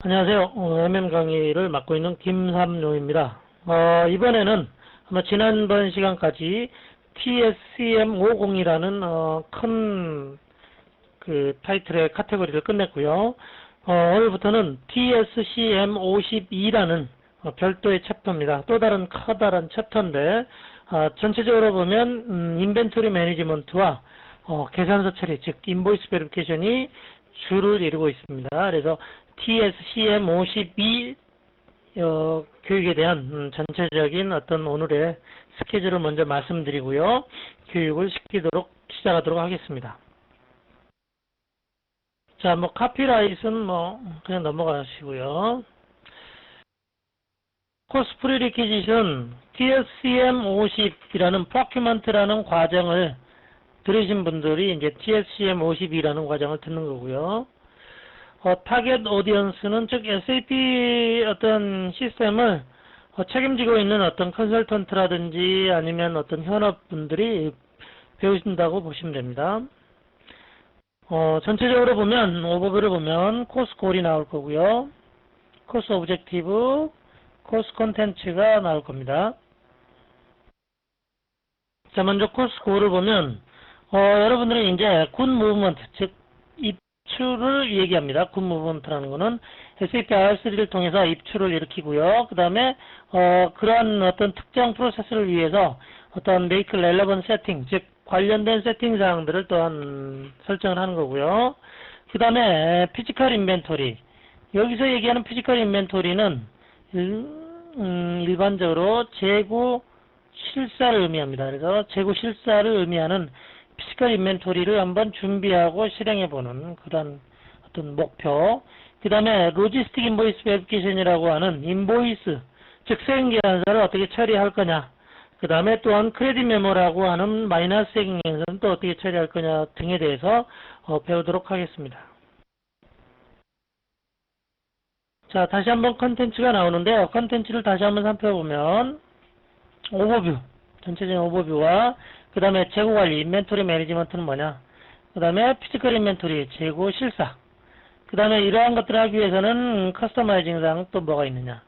안녕하세요. MM 강의를 맡고 있는 김삼룡입니다. 이번에는 아마 지난번 시간까지 TSCM50이라는 큰 타이틀의 카테고리를 끝냈고요. 오늘부터는 TSCM52라는 별도의 챕터입니다. 또 다른 커다란 챕터인데 전체적으로 보면 인벤토리 매니지먼트와 계산서 처리, 즉 인보이스 베리피케이션이 주를 이루고 있습니다. 그래서 TSCM52 교육에 대한 전체적인 어떤 오늘의 스케줄을 먼저 말씀드리고요. 교육을 시작하도록 하겠습니다. 자, 카피라이트는 그냥 넘어가시고요. 코스 프리리퀴짓은 TSCM50이라는 프로큐먼트라는 과정을 들으신 분들이 이제 TSCM52라는 과정을 듣는 거고요. 타겟 오디언스는 즉 SAP 어떤 시스템을 책임지고 있는 어떤 컨설턴트라든지 아니면 어떤 현업분들이 배우신다고 보시면 됩니다. 전체적으로 보면 오버뷰를 보면 코스 골이 나올 거고요. 코스 오브젝티브, 코스 콘텐츠가 나올 겁니다. 자, 먼저 코스 골을 보면 여러분들은 이제 굿 무브먼트, 즉 입출을 얘기합니다. 굿 무브먼트라는 거는 SAP R3를 통해서 입출을 일으키고요. 그 다음에 그러한 어떤 특정 프로세스를 위해서 어떤 make relevant setting, 즉 관련된 세팅 사항들을 또한 설정을 하는 거고요. 그 다음에 피지컬 인벤토리, 여기서 얘기하는 피지컬 인벤토리는 일반적으로 재고 실사를 의미합니다. 그래서 재고 실사를 의미하는 피지컬 인벤토리를 한번 준비하고 실행해보는 그런 어떤 목표. 그 다음에 로지스틱 인보이스 베리피케이션이라고 하는 인보이스, 즉 세금계산서를 어떻게 처리할 거냐. 그 다음에 또한 크레딧 메모라고 하는 마이너스 세금계산서는 또 어떻게 처리할 거냐 등에 대해서 배우도록 하겠습니다. 자, 다시 한번 컨텐츠가 나오는데요. 컨텐츠를 다시 한번 살펴보면 오버뷰, 전체적인 오버뷰와 그 다음에 재고관리, 인벤토리 매니지먼트는 뭐냐, 그 다음에 피지컬 인벤토리, 재고 실사, 그 다음에 이러한 것들을 하기 위해서는 커스터마이징 사항 또 뭐가 있느냐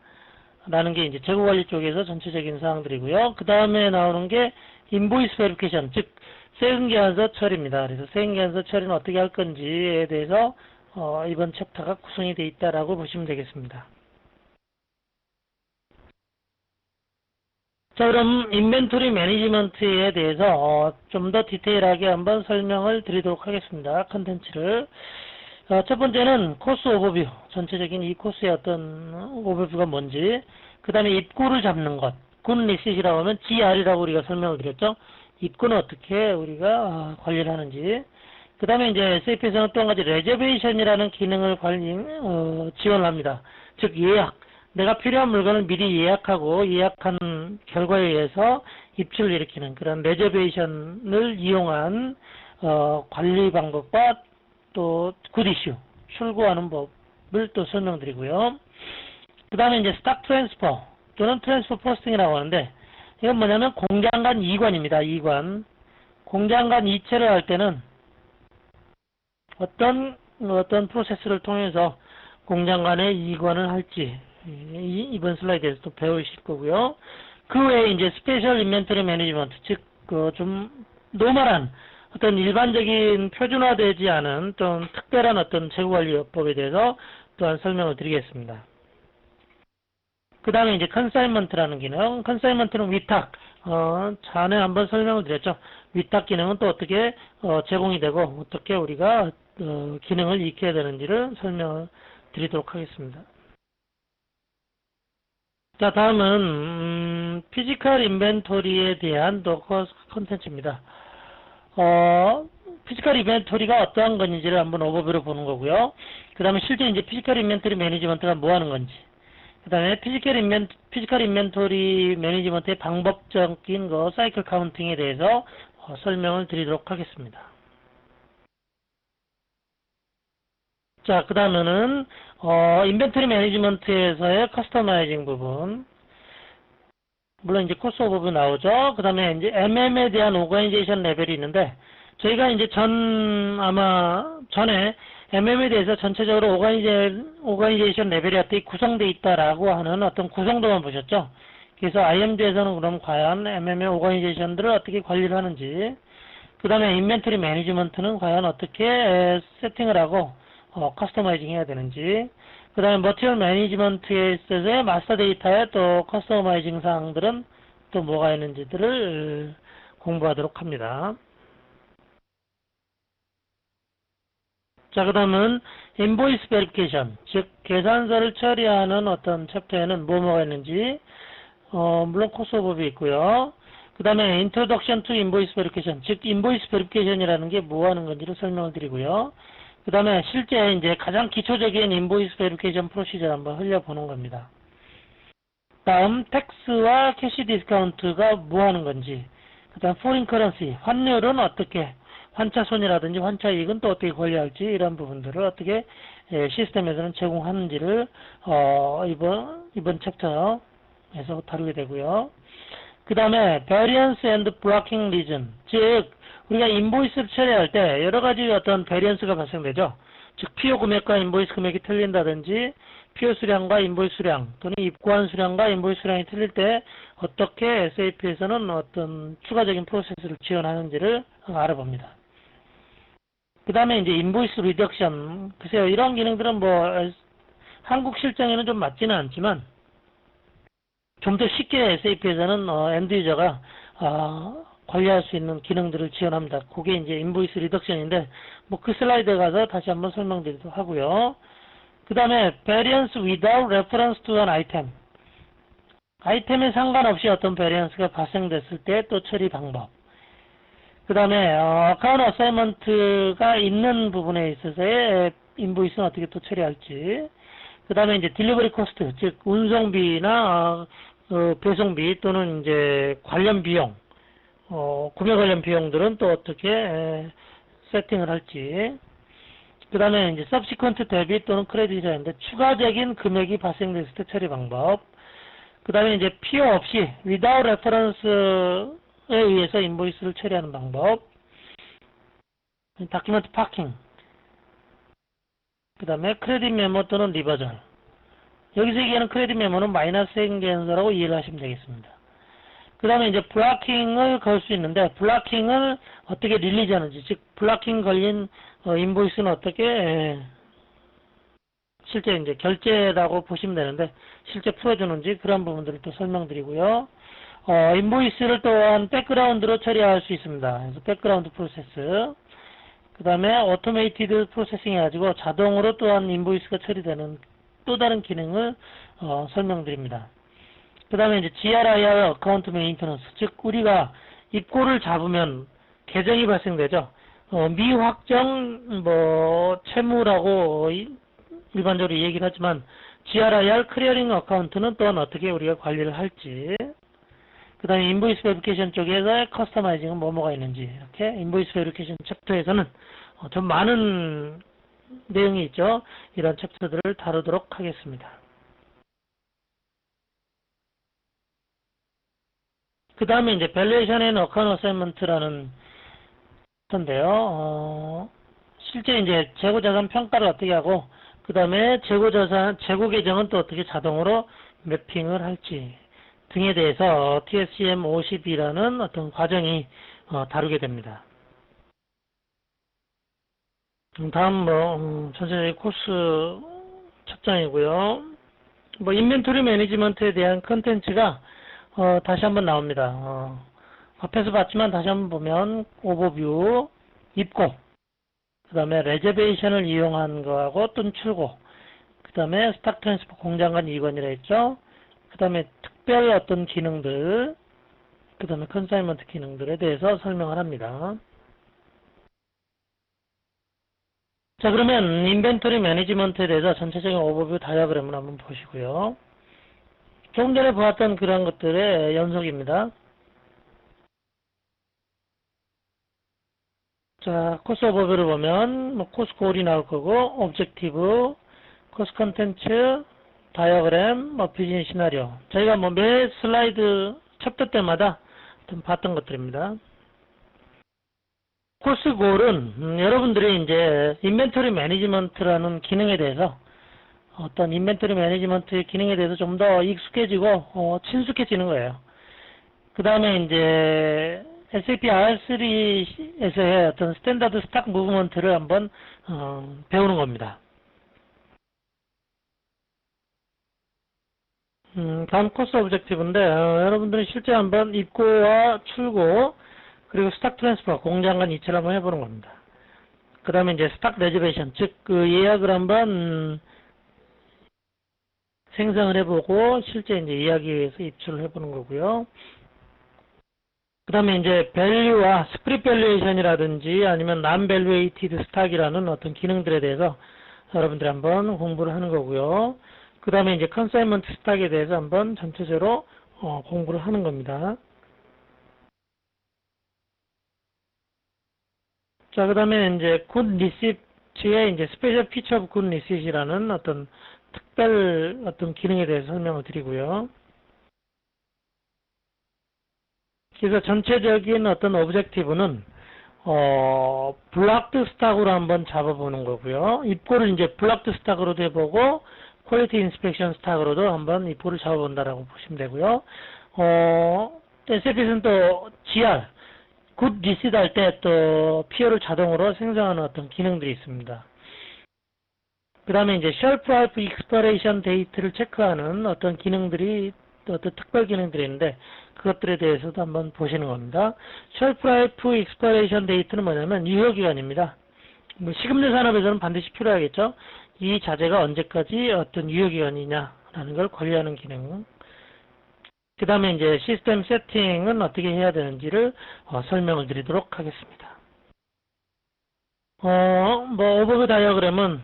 라는 게 이제 재고관리 쪽에서 전체적인 사항들이고요. 그 다음에 나오는 게 인보이스 베리피케이션, 즉 세금계산서 처리입니다. 그래서 세금계산서 처리는 어떻게 할 건지에 대해서 이번 챕터가 구성이 되어 있다라고 보시면 되겠습니다. 자, 그럼 인벤토리 매니지먼트에 대해서 좀 더 디테일하게 한번 설명을 드리도록 하겠습니다. 컨텐츠를. 첫 번째는 코스 오버뷰, 전체적인 이 코스의 어떤 오버뷰가 뭔지, 그 다음에 입구를 잡는 것, 굿 리셋이라고 하면 GR이라고 우리가 설명을 드렸죠. 입구는 어떻게 우리가 관리를 하는지, 그 다음에 이제 SAP에서는 또 한 가지 레저베이션이라는 기능을 지원을 합니다. 즉 예약, 내가 필요한 물건을 미리 예약하고 예약한 결과에 의해서 입출을 일으키는 그런 레저베이션을 이용한 관리 방법과 또 굿 이슈, 출고하는 법을 또 설명드리고요. 그 다음에 이제 스탁 트랜스퍼 또는 트랜스퍼 포스팅이라고 하는데, 이건 뭐냐면 공장 간 이관입니다. 이관. 공장 간 이체를 할 때는 어떤 프로세스를 통해서 공장 간에 이관을 할지 이번 슬라이드에서 또 배우실 거고요. 그 외에 이제 스페셜 인벤토리 매니지먼트, 즉 좀 노멀한 어떤 일반적인 표준화되지 않은 좀 특별한 어떤 재고관리법에 대해서 또한 설명을 드리겠습니다. 그 다음에 이제 컨사인먼트라는 기능, 컨사인먼트는 위탁, 전에 한번 설명을 드렸죠. 위탁 기능은 또 어떻게 제공이 되고 어떻게 우리가 기능을 익혀야 되는지를 설명을 드리도록 하겠습니다. 자, 다음은 피지컬 인벤토리에 대한 또 컨텐츠입니다. 피지컬 인벤토리가 어떠한 건지를 한번 오버뷰로 보는 거고요. 그 다음에 실제 이제 피지컬 인벤토리 매니지먼트가 뭐 하는 건지, 그 다음에 피지컬 인벤토리 매니지먼트의 방법적인 사이클 카운팅에 대해서 설명을 드리도록 하겠습니다. 자, 그 다음에는 인벤토리 매니지먼트에서의 커스터마이징 부분, 물론 이제 코스 오버뷰 나오죠. 그 다음에 이제 MM에 대한 오거니제이션 레벨이 있는데, 저희가 이제 아마 전에 MM에 대해서 전체적으로 오가니제이션 레벨이 어떻게 구성되어 있다라고 하는 어떤 구성도만 보셨죠. 그래서 IMD에서는 그럼 과연 MM의 오가니제이션들을 어떻게 관리를 하는지, 그 다음에 인벤토리 매니지먼트는 과연 어떻게 세팅을 하고 커스터마이징 해야 되는지, 그 다음에 머티리얼 매니지먼트에 있어서의 마스터 데이터에 또 커스터마이징 사항들은 또 뭐가 있는지들을 공부하도록 합니다. 자, 그 다음은 인보이스 베리피케이션, 즉 계산서를 처리하는 어떤 챕터에는 뭐가 있는지, 물론 코스 오버뷰 있고요. 그 다음에 인트로덕션 투 인보이스 베리피케이션, 즉 인보이스 베리피케이션이라는 게 뭐 하는 건지를 설명을 드리고요. 그 다음에 실제 이제 가장 기초적인 인보이스 베리피케이션 프로시저를 한번 흘려보는 겁니다. 다음 텍스와 캐시 디스카운트가 뭐 하는 건지, 그 다음 포린 커런시, 환율은 어떻게, 환차손이라든지 환차이익은 또 어떻게 관리할지, 이런 부분들을 어떻게 시스템에서는 제공하는지를 이번 챕터에서 다루게 되고요. 그 다음에 variance and blocking reason, 즉 우리가 인보이스를 처리할 때 여러 가지 어떤 베리언스가 발생되죠. 즉 피요 금액과 인보이스 금액이 틀린다든지, 피요 수량과 인보이스 수량 또는 입고한 수량과 인보이스 수량이 틀릴 때 어떻게 SAP에서는 어떤 추가적인 프로세스를 지원하는지를 알아봅니다. 그 다음에 이제 인보이스 리덕션, 글쎄요, 이런 기능들은 뭐 한국 실정에는 좀 맞지는 않지만 좀 더 쉽게 SAP에서는 엔드 유저가 관리할 수 있는 기능들을 지원합니다. 그게 이제 인보이스 리덕션인데, 뭐 그 슬라이드에 가서 다시 한번 설명드리도록 하고요. 그 다음에 variance without reference to an item, 아이템에 상관없이 어떤 베리언스가 발생됐을 때 또 처리 방법. 그 다음에 어카운트 어사이먼트가 있는 부분에 있어서의 인보이스는 어떻게 또 처리할지. 그 다음에 이제 딜리버리 코스트, 즉 운송비나 배송비 또는 이제 관련 비용, 구매 관련 비용들은 또 어떻게 세팅을 할지. 그 다음에 이제 subsequent 데빗 또는 크레딧이라는데 추가적인 금액이 발생됐을 때 처리 방법. 그 다음에 이제 필요 없이 without reference에 의해서 인보이스를 처리하는 방법. 다큐멘트 파킹. 그 다음에 크레딧 메모 또는 리버전. 여기서 얘기하는 크레딧 메모는 마이너스 행계현서라고 이해를 하시면 되겠습니다. 그 다음에 이제 블락킹을 걸 수 있는데, 블락킹을 어떻게 릴리즈 하는지, 즉 블락킹 걸린 인보이스는 어떻게 실제 이제 결제라고 보시면 되는데 실제 풀어주는지, 그런 부분들을 또 설명드리고요. 인보이스를 또한 백그라운드로 처리할 수 있습니다. 그래서 백그라운드 프로세스. 그 다음에 오토메이티드 프로세싱 해가지고 자동으로 또한 인보이스가 처리되는 또 다른 기능을 설명드립니다. 그 다음에 이제 GRIR 어카운트 메인터넌스, 즉 우리가 입고를 잡으면 계정이 발생되죠. 미확정 채무라고 일반적으로 얘기를 하지만 GRIR 클리어링 어카운트는 또한 어떻게 우리가 관리를 할지. 그 다음에 인보이스 베리피케이션 쪽에서의 커스터마이징은 뭐가 있는지, 이렇게 인보이스 베리피케이션 챕터에서는 좀 많은 내용이 있죠. 이런 챕터들을 다루도록 하겠습니다. 그 다음에 이제 밸류에이션 앤 어카운트 어사인먼트라는 건데요. 실제 이제 재고자산 평가를 어떻게 하고, 그 다음에 재고 계정은 또 어떻게 자동으로 매핑을 할지 등에 대해서 TSCM 50이라는 어떤 과정이 다루게 됩니다. 다음 전체적인 코스 첫 장이고요. 인벤토리 매니지먼트에 대한 컨텐츠가 다시 한번 나옵니다. 앞에서 봤지만 다시 한번 보면 오버뷰, 입고, 그 다음에 레저베이션을 이용한 거하고 또는 출고, 그 다음에 스탁 트랜스퍼 공장 간 이관이라 했죠. 그 다음에 특별 어떤 기능들, 그 다음에 컨사이먼트 기능들에 대해서 설명을 합니다. 자, 그러면 인벤토리 매니지먼트에 대해서 전체적인 오버뷰 다이어그램을 한번 보시고요. 조금 전에 보았던 그런 것들의 연속입니다. 자, 코스 오버뷰를 보면 코스 골이 나올 거고, 오브젝티브, 코스 컨텐츠, 다이어그램, 비즈니스 시나리오. 저희가 매 슬라이드 챕터 때마다 좀 봤던 것들입니다. 코스골은 여러분들이 이제 인벤토리 매니지먼트라는 기능에 대해서 어떤 인벤토리 매니지먼트의 기능에 대해서 좀 더 익숙해지고 친숙해지는 거예요. 그 다음에 이제 SAP R3에서의 어떤 스탠다드 스탁 무브먼트를 한번 배우는 겁니다. 다음 코스 오브젝티브인데 여러분들이 실제 한번 입고와 출고 그리고 스탁 트랜스퍼 공장 간 이체를 한번 해보는 겁니다. 그 다음에 이제 스탁 레저베이션 즉 그 예약을 한번 생성을 해보고 실제 이제 예약위에서 입출을 해보는 거고요. 그 다음에 이제 밸류와 스프릿 밸류에이션이라든지 아니면 난 밸류에이티드 스탁이라는 어떤 기능들에 대해서 여러분들이 한번 공부를 하는 거고요. 그 다음에 이제 컨사이먼트 스탁에 대해서 한번 전체적으로 공부를 하는 겁니다. 자, 그 다음에 이제 굿 리시트의 이제 스페셜 피처 오브 굿 리시트라는 어떤 특별 어떤 기능에 대해서 설명을 드리고요. 그래서 전체적인 어떤 오브젝티브는 블락드 스탁으로 한번 잡아보는 거고요. 입고를 이제 블락드 스탁으로도 해보고 퀄리티 인스펙션 스탁으로도 한번 입고를 잡아본다라고 보시면 되고요. SAP에서는 또 GR 굿 리시드 할 때 또 PO를 자동으로 생성하는 어떤 기능들이 있습니다. 그 다음에 이제 쉘프 라이프 익스퍼레이션 데이트를 체크하는 어떤 기능들이 어떤 특별 기능들이 있는데 그것들에 대해서도 한번 보시는 겁니다. 쉘프 라이프 익스퍼레이션 데이트는 뭐냐면 유효기간입니다. 식음료 산업에서는 반드시 필요하겠죠. 이 자재가 언제까지 어떤 유효기간이냐라는 걸 관리하는 기능. 그 다음에 이제 시스템 세팅은 어떻게 해야 되는지를 설명을 드리도록 하겠습니다. 오버뷰 다이어그램은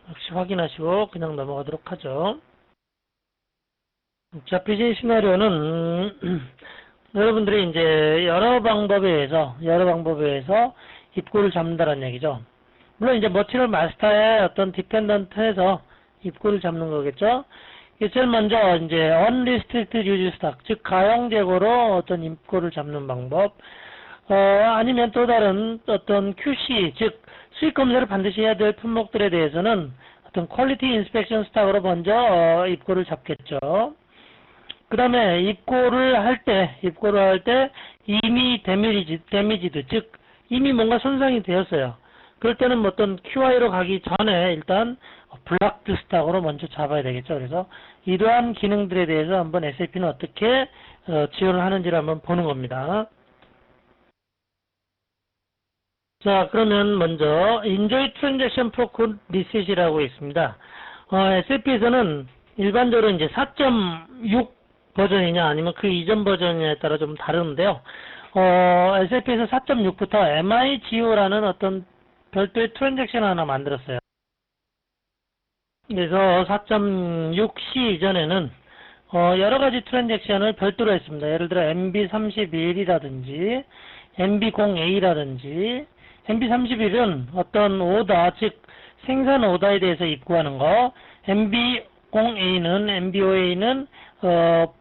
역시 확인하시고 그냥 넘어가도록 하죠. 자, 비즈니스 시나리오는 여러분들이 이제 여러 방법에 의해서 입고를 잡는다는 얘기죠. 물론 이제 머티리얼 마스터의 어떤 디펜던트에서 입고를 잡는 거겠죠. 제일 먼저 이제 unrestricted use stock, 즉 가용 재고로 어떤 입고를 잡는 방법. 아니면 또 다른 어떤 QC, 즉 수익 검사를 반드시 해야 될 품목들에 대해서는 어떤 퀄리티 인스펙션 스탁으로 먼저 입고를 잡겠죠. 그 다음에 입고를 할 때 이미 데미지드, 즉 이미 뭔가 손상이 되었어요. 그럴 때는 뭐 어떤 QI로 가기 전에 일단 블락드 스탁으로 먼저 잡아야 되겠죠. 그래서 이러한 기능들에 대해서 한번 SAP는 어떻게 지원을 하는지를 한번 보는 겁니다. 자, 그러면 먼저 Enjoy Transaction for Good Reset이라고 있습니다. SAP에서는 일반적으로 이제 4.6 버전이냐 아니면 그 이전 버전이냐에 따라 좀 다른데요. SAP에서 4.6부터 MIGO라는 어떤 별도의 트랜잭션 하나 만들었어요. 그래서 4.6C 이전에는 여러 가지 트랜잭션을 별도로 했습니다. 예를 들어 MB31이라든지 MB0A라든지 MB31은 어떤 오더, 즉 생산 오더에 대해서 입고하는 거, MB0A는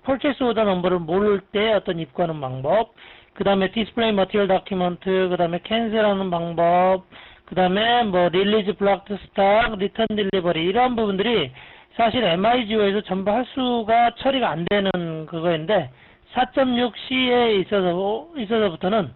purchase order 넘버를 모를 때 어떤 입고하는 방법, 그 다음에 display material document, 그 다음에 캔슬하는 방법, 그 다음에 뭐 release blocked stock, return delivery 이러한 부분들이 사실 MIGO에서 전부 할 수가 처리가 안 되는 그거인데 4.6C에 있어서부터는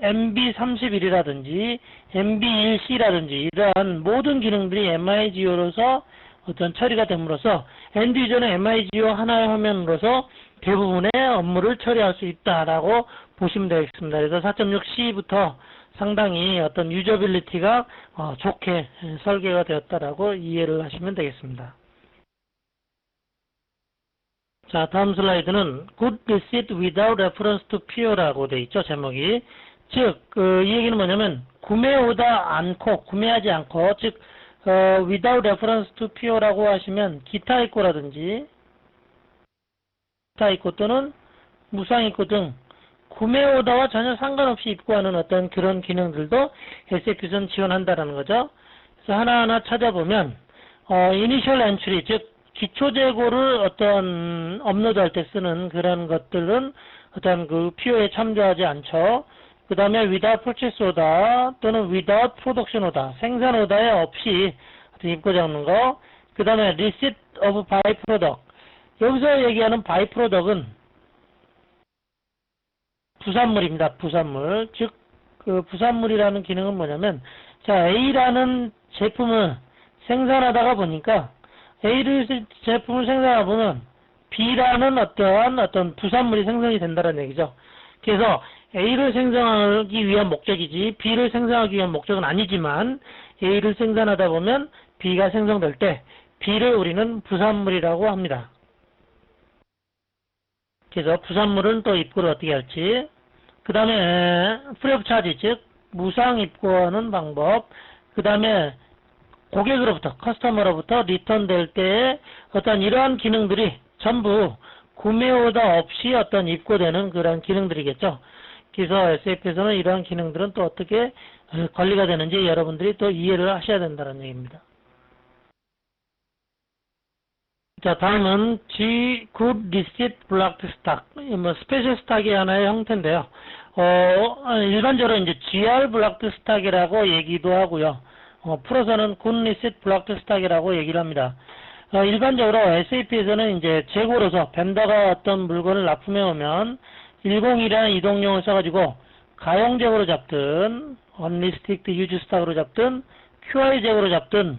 MB31이라든지 MB1C라든지 이러한 모든 기능들이 MIGO로서 어떤 처리가 됨으로써 엔드 유저는 MIGO 하나의 화면으로서 대부분의 업무를 처리할 수 있다라고 보시면 되겠습니다. 그래서 4.6C부터 상당히 어떤 유저빌리티가 좋게 설계가 되었다라고 이해를 하시면 되겠습니다. 자, 다음 슬라이드는 Good Receipt Without Reference to PO라고 되어 있죠, 제목이. 즉, 이 얘기는 뭐냐면, 구매하지 않고, 즉, Without Reference to PO라고 하시면, 기타 입고라든지, 기타 입고 또는 무상 입고 등, 구매 오더와 전혀 상관없이 입고하는 어떤 그런 기능들도 SAP에서는 지원한다라는 거죠. 그래서 하나하나 찾아보면, Initial Entry, 즉, 기초 재고를 어떤 업로드할 때 쓰는 그런 것들은 어떤 그 PO에 참조하지 않죠. 그 다음에 without purchase order 또는 without production order, 생산 오더에 없이 입고 잡는 거. 그 다음에 receipt of byproduct. 여기서 얘기하는 byproduct은 부산물입니다. 부산물. 즉, 그 부산물이라는 기능은 뭐냐면, 자, A라는 제품을 생산하다가 보니까, A를 제품을 생산하다 보면, B라는 어떤 부산물이 생성이 된다는 얘기죠. 그래서 A를 생성하기 위한 목적이지, B를 생성하기 위한 목적은 아니지만, A를 생산하다 보면, B가 생성될 때, B를 우리는 부산물이라고 합니다. 그래서 부산물은 또 입고를 어떻게 할지. 그 다음에 free of charge, 즉 무상 입고하는 방법. 그 다음에 고객으로부터, 커스터머로부터 리턴 될 때에 어떤 이러한 기능들이 전부 구매 오더 없이 어떤 입고되는 그런 기능들이겠죠. 그래서 SAP에서는 이러한 기능들은 또 어떻게 관리가 되는지 여러분들이 또 이해를 하셔야 된다는 얘기입니다. 자, 다음은 Good Receipt Blocked Stock, 뭐 스페셜 스탁의 하나의 형태인데요. 일반적으로 이제 GR Blocked Stock이라고 얘기도 하고요. 풀어서는 Good Receipt Blocked Stock이라고 얘기를 합니다. 일반적으로 SAP에서는 이제 재고로서 벤더가 어떤 물건을 납품해 오면 101이라는 이동용을 써가지고 가용 재고로 잡든, Unrestricted Use Stock으로 잡든, QI 재고로 잡든,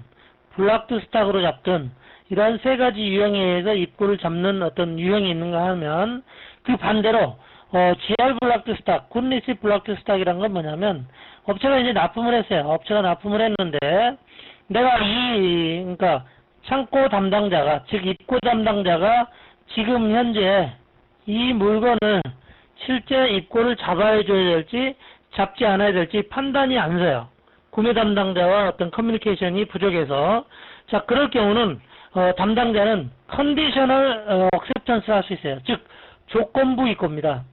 Blocked Stock으로 잡든, 이러한 세 가지 유형에 의해서 입고를 잡는 어떤 유형이 있는가 하면, 그 반대로 GR 블락드 스탁, 굿리시 블락드 스탁이란 건 뭐냐면, 업체가 이제 납품을 했어요. 업체가 납품을 했는데, 내가 그러니까 창고 담당자가, 즉 입고 담당자가 지금 현재 이 물건을 실제 입고를 잡아야 줘야 될지 잡지 않아야 될지 판단이 안 서요. 구매 담당자와 어떤 커뮤니케이션이 부족해서. 자, 그럴 경우는 담당자는 컨디셔널 억셉턴스를 할 수 있어요. 즉 조건부 입고입니다.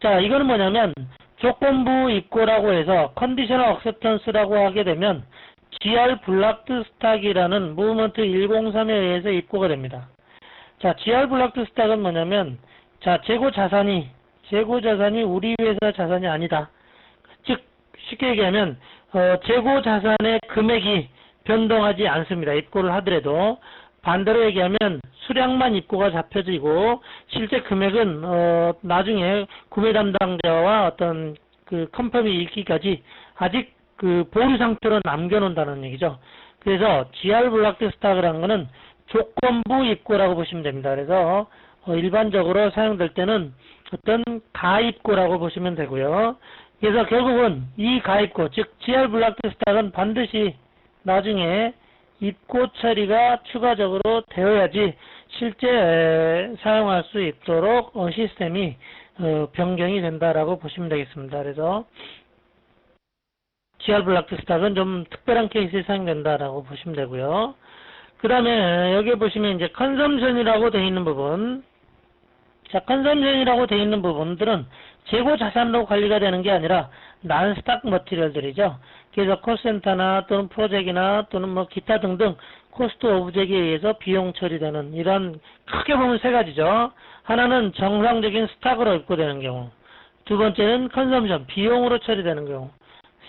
자, 이거는 뭐냐면 조건부 입고라고 해서 컨디셔널 억셉턴스라고 하게 되면 GR 블락드 스탁이라는 무브먼트 103에 의해서 입고가 됩니다. 자, GR 블락드 스탁은 뭐냐면, 자, 재고 자산이 우리 회사 자산이 아니다. 즉 쉽게 얘기하면 재고 자산의 금액이 변동하지 않습니다. 입고를 하더라도. 반대로 얘기하면 수량만 입고가 잡혀지고 실제 금액은 나중에 구매 담당자와 어떤 그 컨펌이 있기까지 아직 그 보류 상태로 남겨놓는다는 얘기죠. 그래서 GR 블락드 스탁이라는 거는 조건부 입고라고 보시면 됩니다. 그래서 일반적으로 사용될 때는 어떤 가입고라고 보시면 되고요. 그래서 결국은 이 가입고, 즉 GR 블락드 스탁은 반드시 나중에 입고 처리가 추가적으로 되어야지 실제 사용할 수 있도록 시스템이 변경이 된다라고 보시면 되겠습니다. 그래서 GR 블락드 스탁은 좀 특별한 케이스에 사용된다라고 보시면 되고요. 그 다음에 여기 보시면 이제 컨섬션이라고 되어 있는 부분. 자, 컨섬션이라고 되어 있는 부분들은 재고 자산으로 관리가 되는 게 아니라 난스탁 머티리얼들이죠. 그래서 콜센터나 또는 프로젝트나 또는 뭐 기타 등등 코스트 오브젝트에 의해서 비용 처리되는 이런 크게 보면 세 가지죠. 하나는 정상적인 스탁으로 입고되는 경우, 두 번째는 컨섬션, 비용으로 처리되는 경우,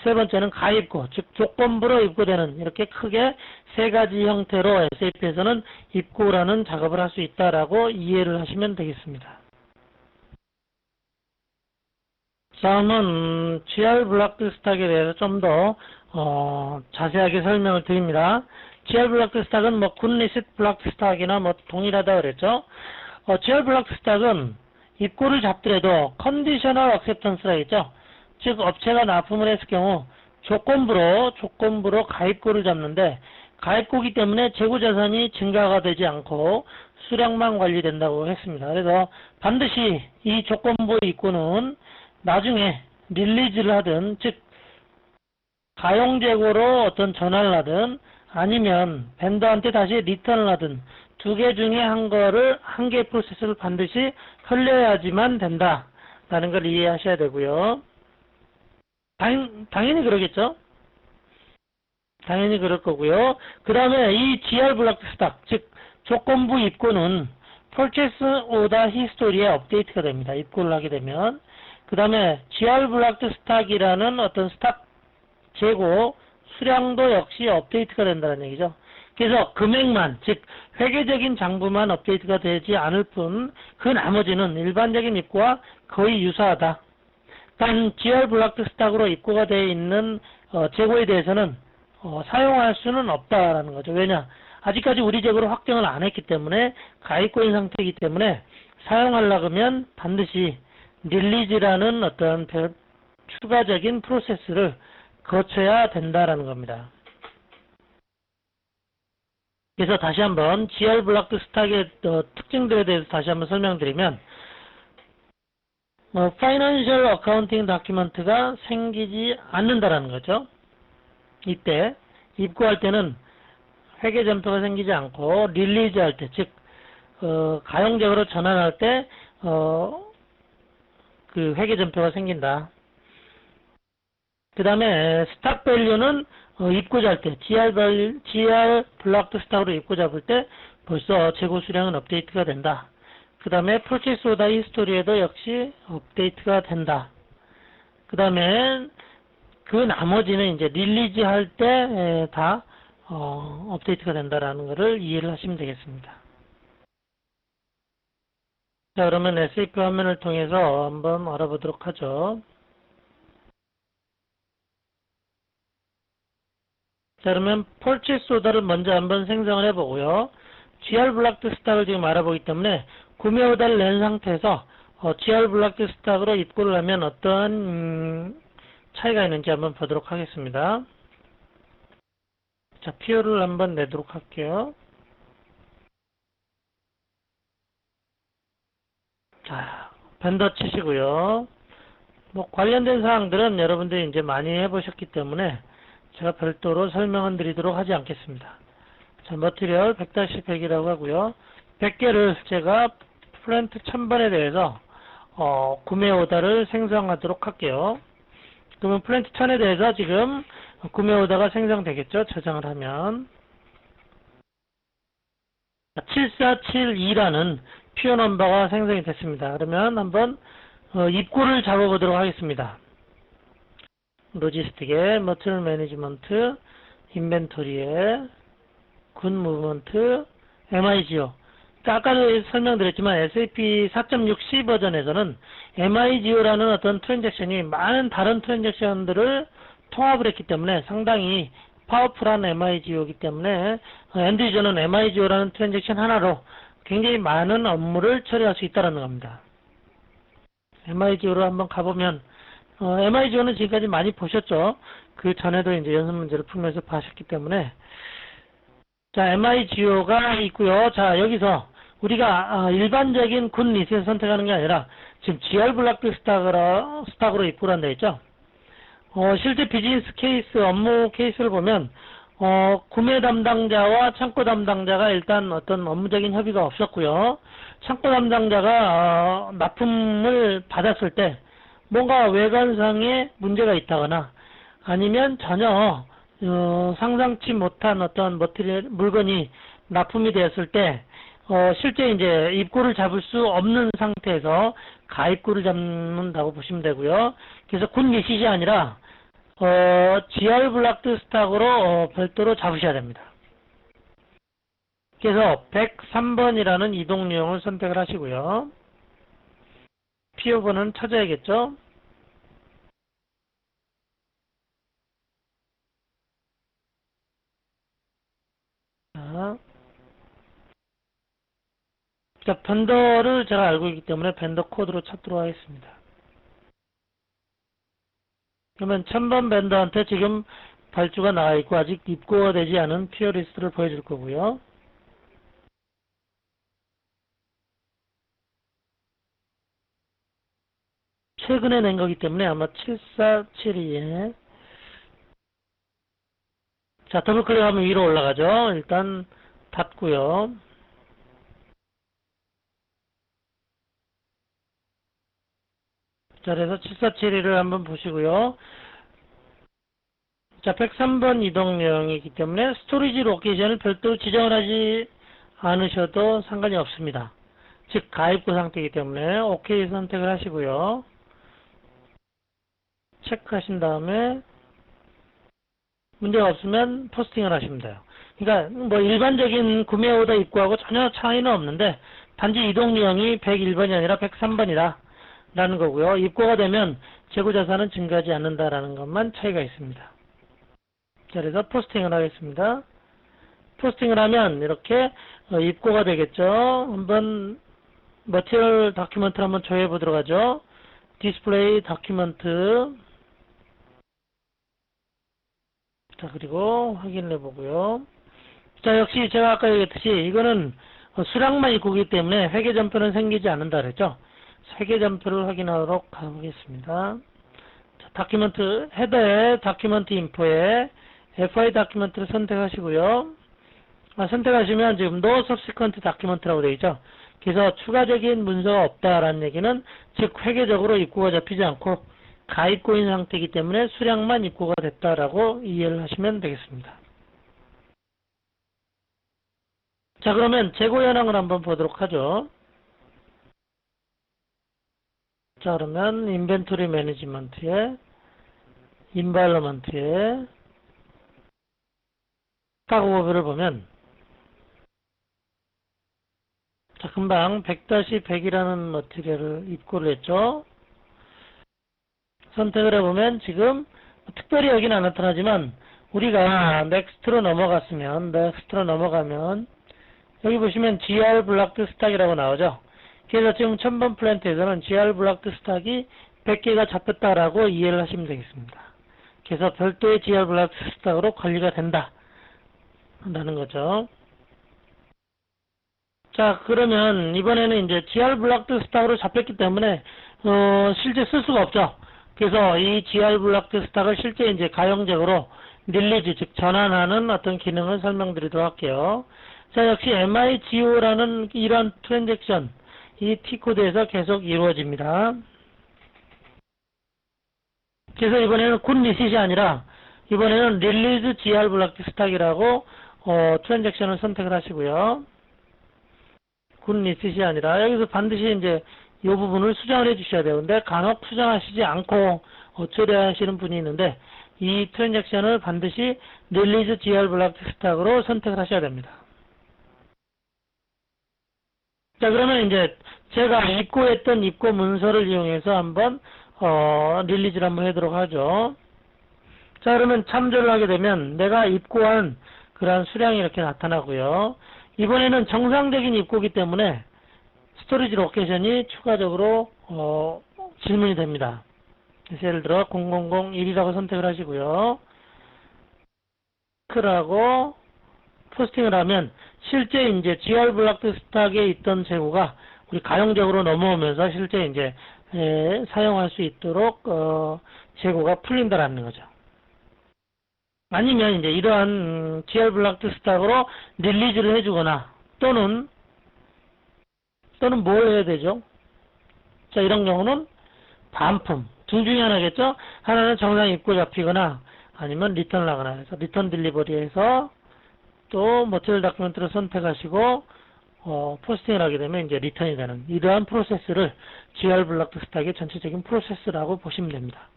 세 번째는 가입고, 즉 조건부로 입고되는 이렇게 크게 세 가지 형태로 SAP에서는 입고라는 작업을 할 수 있다라고 이해를 하시면 되겠습니다. 다음은 GR 블락드 스탁에 대해서 좀 더 자세하게 설명을 드립니다. GR 블락드 스탁은 뭐 굿리시트 블락드 스탁이나 뭐 동일하다 그랬죠. GR 블락드 스탁은 입고를 잡더라도 컨디셔널 억셉턴스라 했죠. 즉 업체가 납품을 했을 경우 조건부로 가입고를 잡는데, 가입고기 때문에 재고 자산이 증가가 되지 않고 수량만 관리된다고 했습니다. 그래서 반드시 이 조건부 입고는 나중에 릴리즈를 하든, 즉 가용 재고로 어떤 전환을 하든 아니면 벤더한테 다시 리턴을 하든 두 개 중에 한 개의 프로세스를 반드시 흘려야지만 된다라는 걸 이해하셔야 되고요. 당연히 그러겠죠. 당연히 그럴 거고요. 그 다음에 이 GR 블락드 스탁, 즉 조건부 입고는 Purchase Order History에 업데이트가 됩니다. 입고를 하게 되면. 그 다음에 GR 블락드 스탁이라는 어떤 스탁 재고 수량도 역시 업데이트가 된다는 얘기죠. 그래서 금액만, 즉 회계적인 장부만 업데이트가 되지 않을 뿐 그 나머지는 일반적인 입고와 거의 유사하다. 단 GR 블락드 스탁으로 입고가 되어 있는 재고에 대해서는 사용할 수는 없다라는 거죠. 왜냐? 아직까지 우리 재고를 확정을 안 했기 때문에 가입고인 상태이기 때문에 사용하려고 하면 반드시 릴리즈라는 어떤 추가적인 프로세스를 거쳐야 된다라는 겁니다. 그래서 다시 한번 GR 블락드 스탁의 특징들에 대해서 다시 한번 설명드리면 파이낸셜 어카운팅 다큐멘트가 생기지 않는다라는 거죠. 이때 입고할 때는 회계점표가 생기지 않고 릴리즈할 때, 즉 가용적으로 전환할 때 그 회계점표가 생긴다. 그 다음에 스탁 밸류는 입고 잡을 때 GR 블락드 스탁으로 입고 잡을 때 벌써 재고 수량은 업데이트가 된다. 그 다음에 프로세스 오더 히스토리에도 역시 업데이트가 된다. 그 다음에 그 나머지는 이제 릴리즈 할 때 다 업데이트가 된다라는 것을 이해를 하시면 되겠습니다. 자, 그러면 SAP 화면을 통해서 한번 알아보도록 하죠. 자, 그러면 purchase order를 먼저 한번 생성을 해보고요. GR 블락드 스탁을 지금 알아보기 때문에 구매 오더를 낸 상태에서 GR 블락드 스탁으로 입고를 하면 어떤 차이가 있는지 한번 보도록 하겠습니다. 자, PO를 한번 내도록 할게요. 자, 벤더 치시고요. 뭐 관련된 사항들은 여러분들이 이제 많이 해보셨기 때문에 제가 별도로 설명은 드리도록 하지 않겠습니다. 자, 머티리얼 100-100이라고 하고요. 100개를 제가 플랜트 1000번에 대해서 구매 오더를 생성하도록 할게요. 그러면 플랜트 1000에 대해서 지금 구매 오더가 생성되겠죠. 저장을 하면 7472라는 PO 넘버가 생성이 됐습니다. 그러면 한번 입고를 잡아보도록 하겠습니다. 로지스틱에 머티리얼 매니지먼트, 인벤토리에 굿 무브먼트, MIGO. 아까도 설명드렸지만 SAP 4.6C 버전에서는 MIGO라는 어떤 트랜잭션이 많은 다른 트랜잭션들을 통합을 했기 때문에 상당히 파워풀한 MIGO이기 때문에 엔드 유저는 MIGO라는 트랜잭션 하나로 굉장히 많은 업무를 처리할 수 있다는 겁니다. MIGO로 한번 가보면 MIGO는 지금까지 많이 보셨죠. 그 전에도 이제 연습 문제를 풀면서 봐셨기 때문에 자, MIGO가 있고요. 자, 여기서 우리가 일반적인 굿 리셋을 선택하는 게 아니라 지금 GR 블락드 스탁으로 입고를 한다 했죠. 실제 비즈니스 케이스, 업무 케이스를 보면 구매 담당자와 창고 담당자가 일단 어떤 업무적인 협의가 없었고요. 창고 담당자가 납품을 받았을 때 뭔가 외관상에 문제가 있다거나 아니면 전혀 상상치 못한 어떤 물건이 납품이 되었을 때 실제 이제 입고를 잡을 수 없는 상태에서 가입고를 잡는다고 보시면 되고요. 그래서 굿 리시이 아니라 GR 블락드 스탁으로 별도로 잡으셔야 됩니다. 그래서 103번이라는 이동 유형을 선택을 하시고요. PO번은 찾아야겠죠. 자, 벤더를 제가 알고 있기 때문에 벤더 코드로 찾도록 하겠습니다. 그러면 1000번 벤더한테 지금 발주가 나와 있고 아직 입고가 되지 않은 PO 리스트를 보여줄 거고요. 최근에 낸 거기 때문에 아마 7472에 자, 더블 클릭하면 위로 올라가죠. 일단 닫고요. 자, 그래서 7472를 한번 보시고요. 자, 103번 이동령이기 때문에 스토리지 로케이션을 별도로 지정을 하지 않으셔도 상관이 없습니다. 즉 가입구 상태이기 때문에 OK 선택을 하시고요. 체크하신 다음에 문제가 없으면 포스팅을 하시면 돼요. 그러니까 뭐 일반적인 구매 오더 입고하고 전혀 차이는 없는데 단지 이동 유형이 101번이 아니라 103번이다 라는 거고요. 입고가 되면 재고 자산은 증가하지 않는다라는 것만 차이가 있습니다. 자, 그래서 포스팅을 하겠습니다. 포스팅을 하면 이렇게 입고가 되겠죠. 한번 머티리얼 다큐멘트를 한번 조회해 보도록 하죠. 디스플레이 다큐멘트. 자, 그리고 확인을 해보고요. 자, 역시 제가 아까 얘기했듯이 이거는 수량만 입고기 때문에 회계 점표는 생기지 않는다 그랬죠. 회계 점표를 확인하도록 가보겠습니다. 자, 다큐멘트 헤더에 다큐멘트 인포에 FI 다큐멘트를 선택하시고요. 선택하시면 지금 No Subsequent Document라고 되어 있죠. 그래서 추가적인 문서가 없다라는 얘기는 즉 회계적으로 입고가 잡히지 않고 가입고인 상태이기 때문에 수량만 입고가 됐다라고 이해를 하시면 되겠습니다. 자, 그러면 재고 현황을 한번 보도록 하죠. 자, 그러면 인벤토리 매니지먼트에 인바이러먼트에 스탁 오버뷰를 보면 자, 금방 100-100이라는 머티리얼을 입고를 했죠. 선택을 해보면 지금 특별히 여기는 안 나타나지만 우리가 넥스트로 넘어가면 여기 보시면 GR 블락드 스탁이라고 나오죠. 그래서 지금 1000번 플랜트에서는 GR 블락드 스탁이 100개가 잡혔다라고 이해를 하시면 되겠습니다. 그래서 별도의 GR 블락드 스탁으로 관리가 된다 라는 거죠. 자, 그러면 이번에는 이제 GR 블락드 스탁으로 잡혔기 때문에 실제 쓸 수가 없죠. 그래서 이 GR 블락드 스탁을 실제 이제 가용적으로 릴리즈 즉 전환하는 어떤 기능을 설명드리도록 할게요. 자, 역시 MIGO라는 이런 트랜잭션 이 T코드에서 계속 이루어집니다. 그래서 이번에는 굿 리셋이 아니라 이번에는 릴리즈 GR 블락드 스탁이라고 트랜잭션을 선택을 하시고요. 굿 리셋이 아니라 여기서 반드시 이제 이 부분을 수정을 해 주셔야 되는데 간혹 수정하시지 않고 처리하시는 분이 있는데 이 트랜잭션을 반드시 릴리즈 GR 블락드 스탁으로 선택을 하셔야 됩니다. 자, 그러면 이제 제가 입고했던 입고 문서를 이용해서 한번 릴리즈를 한번 하도록 하죠. 자, 그러면 참조를 하게 되면 내가 입고한 그러한 수량이 이렇게 나타나고요. 이번에는 정상적인 입고이기 때문에 스토리지 로케이션이 추가적으로 질문이 됩니다. 그래서 예를 들어 0001이라고 선택을 하시고요. 클릭하고 포스팅을 하면 실제 이제 GR 블락드 스탁에 있던 재고가 우리 가용적으로 넘어오면서 실제 이제 사용할 수 있도록 재고가 풀린다라는 거죠. 아니면 이제 이러한 GR 블락드 스탁으로 릴리즈를 해주거나 또는 뭘 해야 되죠? 자, 이런 경우는 반품 둘 중에 하나겠죠? 하나는 정상 입고 잡히거나 아니면 리턴을 하거나 해서 리턴 딜리버리에서 또 머티리얼 다큐멘트를 선택하시고 포스팅을 하게 되면 이제 리턴이 되는 이러한 프로세스를 GR 블락드 스탁의 전체적인 프로세스라고 보시면 됩니다.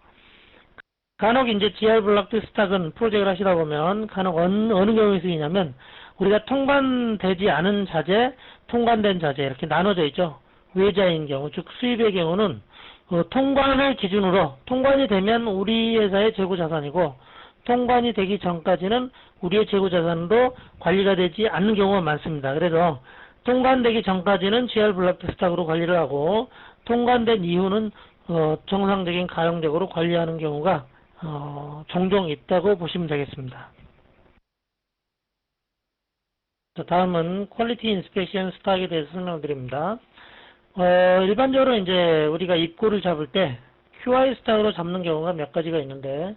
간혹 이제 GR 블락드 스탁은 프로젝트를 하시다 보면 간혹 어느 경우에 쓰이냐면 우리가 통관되지 않은 자재, 통관된 자재 이렇게 나눠져 있죠. 외자인 경우, 즉 수입의 경우는 통관을 기준으로 통관이 되면 우리 회사의 재고자산이고 통관이 되기 전까지는 우리의 재고자산으로 관리가 되지 않는 경우가 많습니다. 그래서 통관되기 전까지는 GR 블락드 스탁으로 관리를 하고 통관된 이후는 정상적인 가용적으로 관리하는 경우가 종종 있다고 보시면 되겠습니다. 자, 다음은 퀄리티 인스펙션 스탁에 대해서 설명드립니다. 일반적으로 이제 우리가 입고를 잡을 때 QI 스탁으로 잡는 경우가 몇 가지가 있는데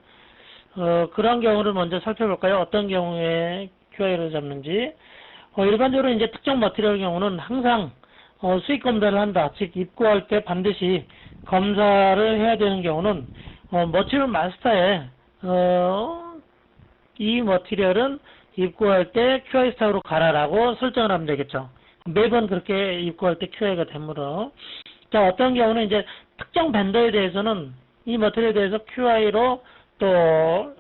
그러한 경우를 먼저 살펴볼까요? 어떤 경우에 QI를 잡는지. 일반적으로 이제 특정 머티리얼 경우는 항상 수익 검사를 한다. 즉 입고할 때 반드시 검사를 해야 되는 경우는 머티리얼 마스터에 이 머티리얼은 입고할 때 QI 스탁으로 가라라고 설정을 하면 되겠죠. 매번 그렇게 입고할 때 QI가 되므로. 자, 어떤 경우는 이제 특정 벤더에 대해서는 이 머티리얼에 대해서 QI로 또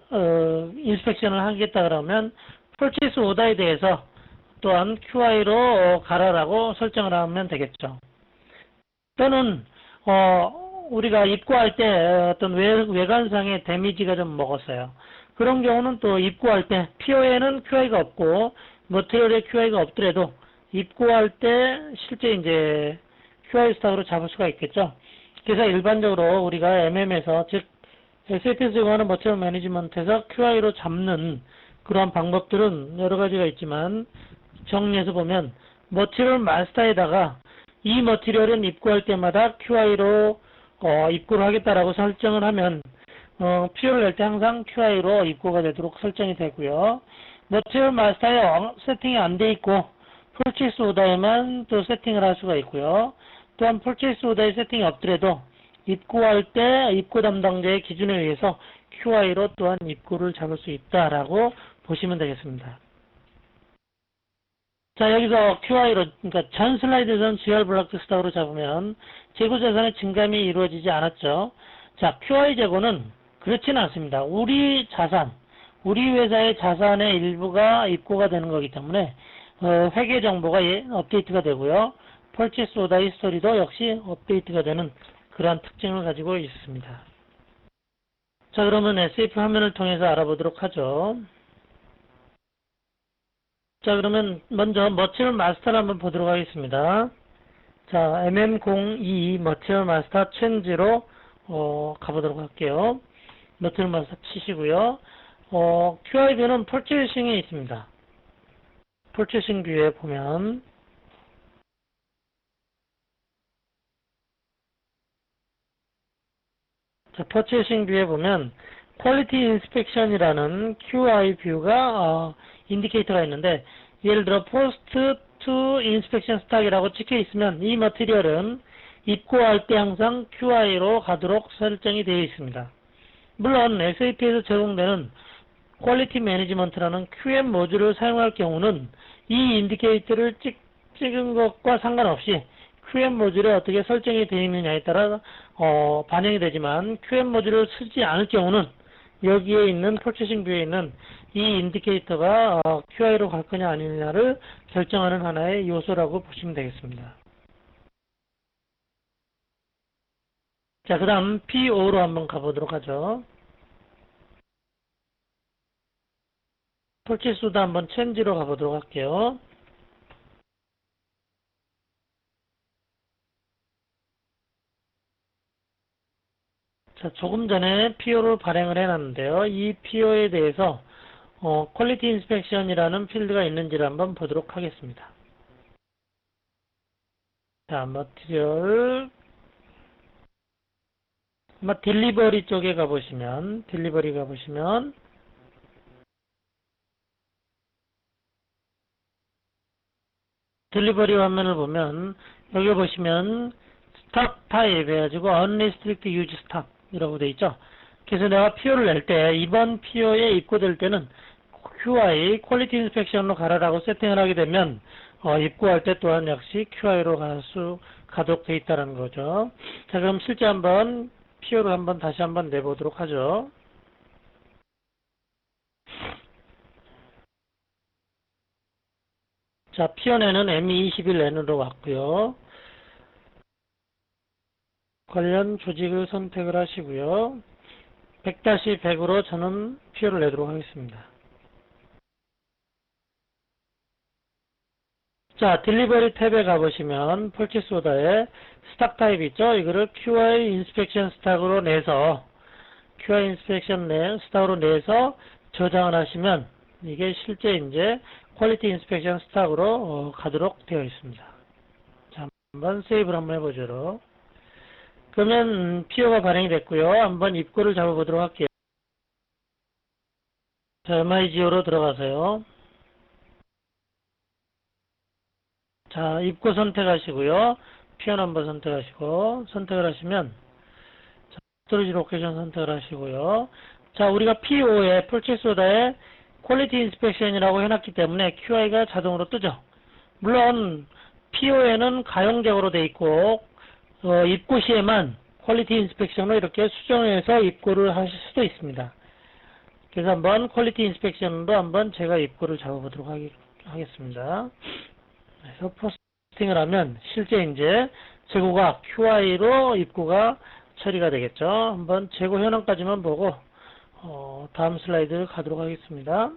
인스펙션을 하겠다 그러면 purchase order에 대해서 또한 QI로 가라라고 설정을 하면 되겠죠. 또는 우리가 입고할 때 어떤 외관상의 데미지가 좀 먹었어요. 그런 경우는 또 입고할 때 PO에는 QI가 없고 머티리얼에 QI가 없더라도 입고할 때 실제 이제 QI 스탁으로 잡을 수가 있겠죠. 그래서 일반적으로 우리가 MM에서 즉 SAP에서 제공하는 머티리얼 매니지먼트에서 QI로 잡는 그러한 방법들은 여러 가지가 있지만 정리해서 보면 머티리얼 마스터에다가 이 머티리얼은 입고할 때마다 QI로 입고를 하겠다라고 설정을 하면 PO를 낼 때 항상 QI로 입고가 되도록 설정이 되고요. 머티리얼 마스터에 세팅이 안 돼 있고 purchase order에만 또 세팅을 할 수가 있고요. 또한 purchase order에 세팅이 없더라도 입고할 때 입고 담당자의 기준에 의해서 QI로 또한 입고를 잡을 수 있다라고 보시면 되겠습니다. 자, 여기서 QI로, 그러니까 전 슬라이드에서는 GR 블록드 스탁으로 잡으면 재고 자산의 증감이 이루어지지 않았죠. 자, QI 재고는 그렇지는 않습니다. 우리 자산, 우리 회사의 자산의 일부가 입고가 되는 거기 때문에 회계 정보가 업데이트가 되고요. Purchase Order History도 역시 업데이트가 되는 그러한 특징을 가지고 있습니다. 자, 그러면 SAP 화면을 통해서 알아보도록 하죠. 자, 그러면 먼저 머티리얼 마스터를 한번 보도록 하겠습니다. 자, MM02 머티리얼 마스터 체인지로 가보도록 할게요. 머티리얼 마스터 치시고요. QI뷰는 퍼체이싱에 있습니다. 퍼체이싱 뷰에 보면 자, 퍼체이싱 뷰에 보면 퀄리티 인스펙션이라는 QI 뷰가 인디케이터가 있는데 예를 들어 포스트 투 인스펙션 스탁이라고 찍혀 있으면 이 머티리얼은 입고할 때 항상 QI로 가도록 설정이 되어 있습니다. 물론 SAP에서 제공되는 퀄리티 매니지먼트라는 QM 모듈을 사용할 경우는 이 인디케이터를 찍은 것과 상관없이 QM 모듈에 어떻게 설정이 되어 있느냐에 따라 반영이 되지만 QM 모듈을 쓰지 않을 경우는 여기에 있는 퍼체싱 뷰에 있는 이 인디케이터가 QI로 갈 거냐 아니냐를 결정하는 하나의 요소라고 보시면 되겠습니다. 자, 그 다음 PO로 한번 가보도록 하죠. 폴치수도 한번 체인지로 가보도록 할게요. 자, 조금 전에 PO를 발행을 해놨는데요. 이 PO에 대해서 퀄리티 인스펙션이라는 필드가 있는지를 한번 보도록 하겠습니다. 자, 머티리얼 딜리버리 쪽에 가보시면 딜리버리 화면을 보면 여기 보시면 스탁 타입 해가지고 unrestricted use stock 이라고 되어 있죠. 그래서 내가 PO를 낼 때 이번 PO에 입고될 때는 QI 퀄리티 인스펙션으로 가라라고 세팅을 하게 되면 입고할 때 또한 역시 QI로 가도록 되어 있다는 거죠. 자, 그럼 실제 한번 PO를 한번 다시 한번 내보도록 하죠. 자, PO에는 M21N으로 왔고요. 관련 조직을 선택을 하시고요. 100-100으로 저는 PO를 내도록 하겠습니다. 자, 딜리버리 탭에 가보시면 펄치스 오더에 스탁 타입 있죠? 이거를 QI 인스펙션 스탁으로 내서 QI 인스펙션 스탁으로 내서 저장을 하시면 이게 실제 이제 퀄리티 인스펙션 스탁으로 가도록 되어 있습니다. 자, 한번 세이브를 한번 해보죠. 그러면 PO가 발행이 됐고요. 한번 입고를 잡아보도록 할게요. 자, MIGO로 들어가세요. 자, 입고 선택하시고요. PO 넘버 선택하시고 선택을 하시면 자, 스토리지 로케이션 선택을 하시고요. 자, 우리가 PO에 Purchase Order에 퀄리티 인스펙션이라고 해놨기 때문에 QI가 자동으로 뜨죠. 물론 PO에는 가용적으로 돼 있고 입고 시에만 퀄리티 인스펙션으로 이렇게 수정해서 입고를 하실 수도 있습니다. 그래서 한번 퀄리티 인스펙션으로 한번 제가 입고를 잡아보도록 하겠습니다. 그래서 포스팅을 하면 실제 이제 재고가 QI로 입고가 처리가 되겠죠. 한번 재고 현황까지만 보고 다음 슬라이드 가도록 하겠습니다.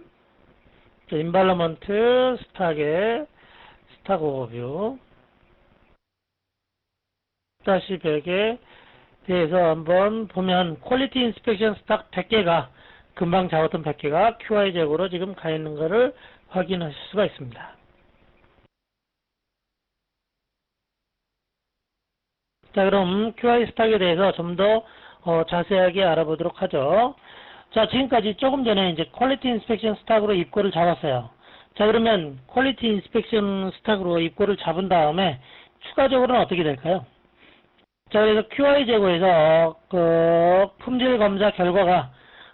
인발러먼트 스탁의 스탁 오버뷰 다시 100에 대해서 한번 보면 퀄리티 인스펙션 스탁 100개가 금방 잡았던 100개가 QI 재고로 지금 가 있는 것을 확인하실 수가 있습니다. 자, 그럼 QI 스탁에 대해서 좀 더 자세하게 알아보도록 하죠. 자, 지금까지 조금 전에 이제 퀄리티 인스펙션 스탁으로 입고를 잡았어요. 자, 그러면 퀄리티 인스펙션 스탁으로 입고를 잡은 다음에 추가적으로는 어떻게 될까요? 자, 그래서 QI 재고에서 그 품질 검사 결과가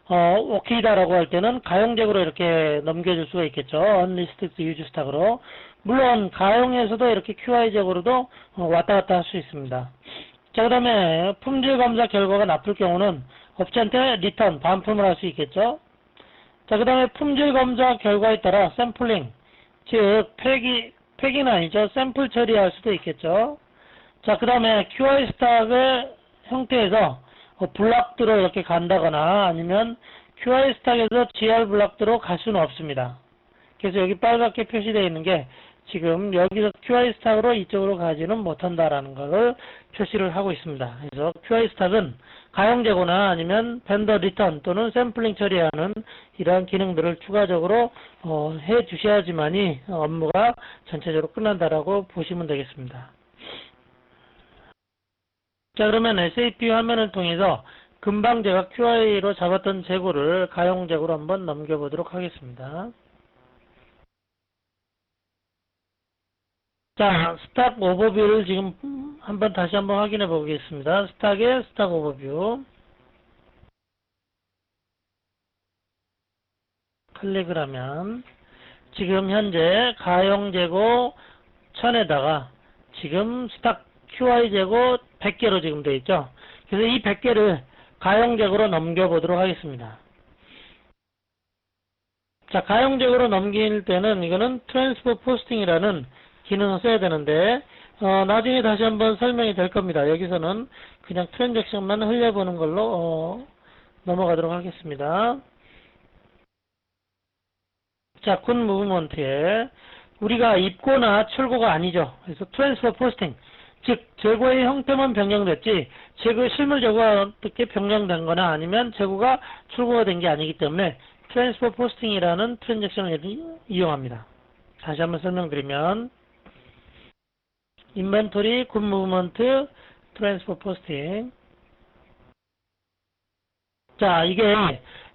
오케이다라고 할 때는 가용 재고로 이렇게 넘겨줄 수가 있겠죠. Unlisted Use 스탁으로. 물론 가용에서도 이렇게 QI 재고로도 왔다 갔다 할 수 있습니다. 자, 그 다음에 품질 검사 결과가 나쁠 경우는 업체한테 리턴, 반품을 할 수 있겠죠. 자, 그 다음에 품질 검사 결과에 따라 샘플링, 즉 팩이는 아니죠. 샘플 처리할 수도 있겠죠. 자, 그 다음에 QI 스탁의 형태에서 블락드로 이렇게 간다거나 아니면 QI 스탁에서 GR 블락드로 갈 수는 없습니다. 그래서 여기 빨갛게 표시되어 있는 게 지금 여기서 QI 스탁으로 이쪽으로 가지는 못한다라는 것을 표시를 하고 있습니다. 그래서 QI 스탁은 가용 재고나 아니면 벤더 리턴 또는 샘플링 처리하는 이러한 기능들을 추가적으로 해 주셔야지만이 업무가 전체적으로 끝난다라고 보시면 되겠습니다. 자, 그러면 SAP 화면을 통해서 금방 제가 QI로 잡았던 재고를 가용 재고로 한번 넘겨보도록 하겠습니다. 자, 스탁 오버뷰를 지금 다시 한번 확인해 보겠습니다. 스탁의 스탁 오버뷰. 클릭을 하면 지금 현재 가용 재고 1000에다가 지금 스탁 QI 재고 100개로 지금 되어 있죠. 그래서 이 100개를 가용 재고로 넘겨보도록 하겠습니다. 자, 가용 재고로 넘길 때는 이거는 트랜스퍼 포스팅이라는 기능을 써야 되는데 나중에 다시 한번 설명이 될 겁니다. 여기서는 그냥 트랜잭션만 흘려보는 걸로 넘어가도록 하겠습니다. 자, 굿 무브먼트에 우리가 입고나 출고가 아니죠. 그래서 트랜스퍼 포스팅, 즉 재고의 형태만 변경됐지 재고 실물 재고가 어떻게 변경된 거나 아니면 재고가 출고가 된 게 아니기 때문에 트랜스퍼 포스팅이라는 트랜잭션을 이용합니다. 다시 한번 설명드리면 인벤토리 굿 무브먼트 트랜스퍼 포스팅. 자, 이게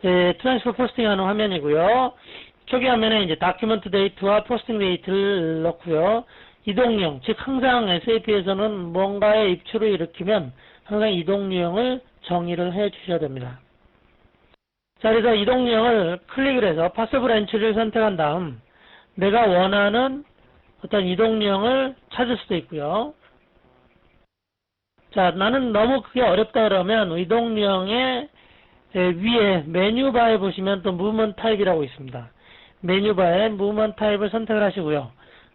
트랜스퍼 포스팅 하는 화면이고요. 초기 화면에 이제 다큐멘트 데이트와 포스팅 데이트를 넣고요. 이동 유형, 즉 항상 SAP에서는 뭔가의 입출을 일으키면 항상 이동 유형을 정의를 해 주셔야 됩니다. 자, 그래서 이동 유형을 클릭을 해서 파서블 엔트리를 선택한 다음 내가 원하는 어떤 이동 유형을 찾을 수도 있고요. 자, 나는 너무 그게 어렵다 그러면 이동 유형의 위에 메뉴바에 보시면 또 무브먼트 타입이라고 있습니다. 메뉴바에 무브먼트 타입을 선택을 하시고요.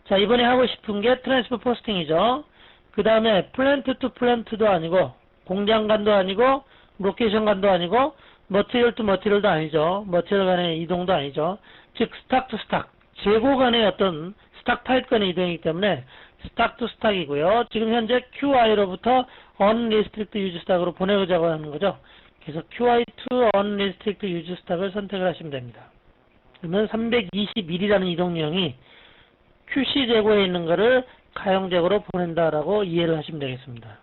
자, 이번에 하고 싶은 게 트랜스퍼 포스팅이죠. 그 다음에 플랜트 투 플랜트도 아니고 공장간도 아니고 로케이션간도 아니고 머티리얼 투 머티리얼도 아니죠. 머티리얼 간의 이동도 아니죠. 즉 스탁 투 스탁, 재고 간의 어떤 스탁 타입 간의 이동이기 때문에 스탁 투 스탁이고요. 지금 현재 QI로부터 Unrestricted Use 스탁으로 보내고자 하는 거죠. 그래서 QI to Unrestricted Use 스탁을 선택을 하시면 됩니다. 그러면 321이라는 이동 유형이 QC 재고에 있는 거를 가용 재고로 보낸다라고 이해를 하시면 되겠습니다.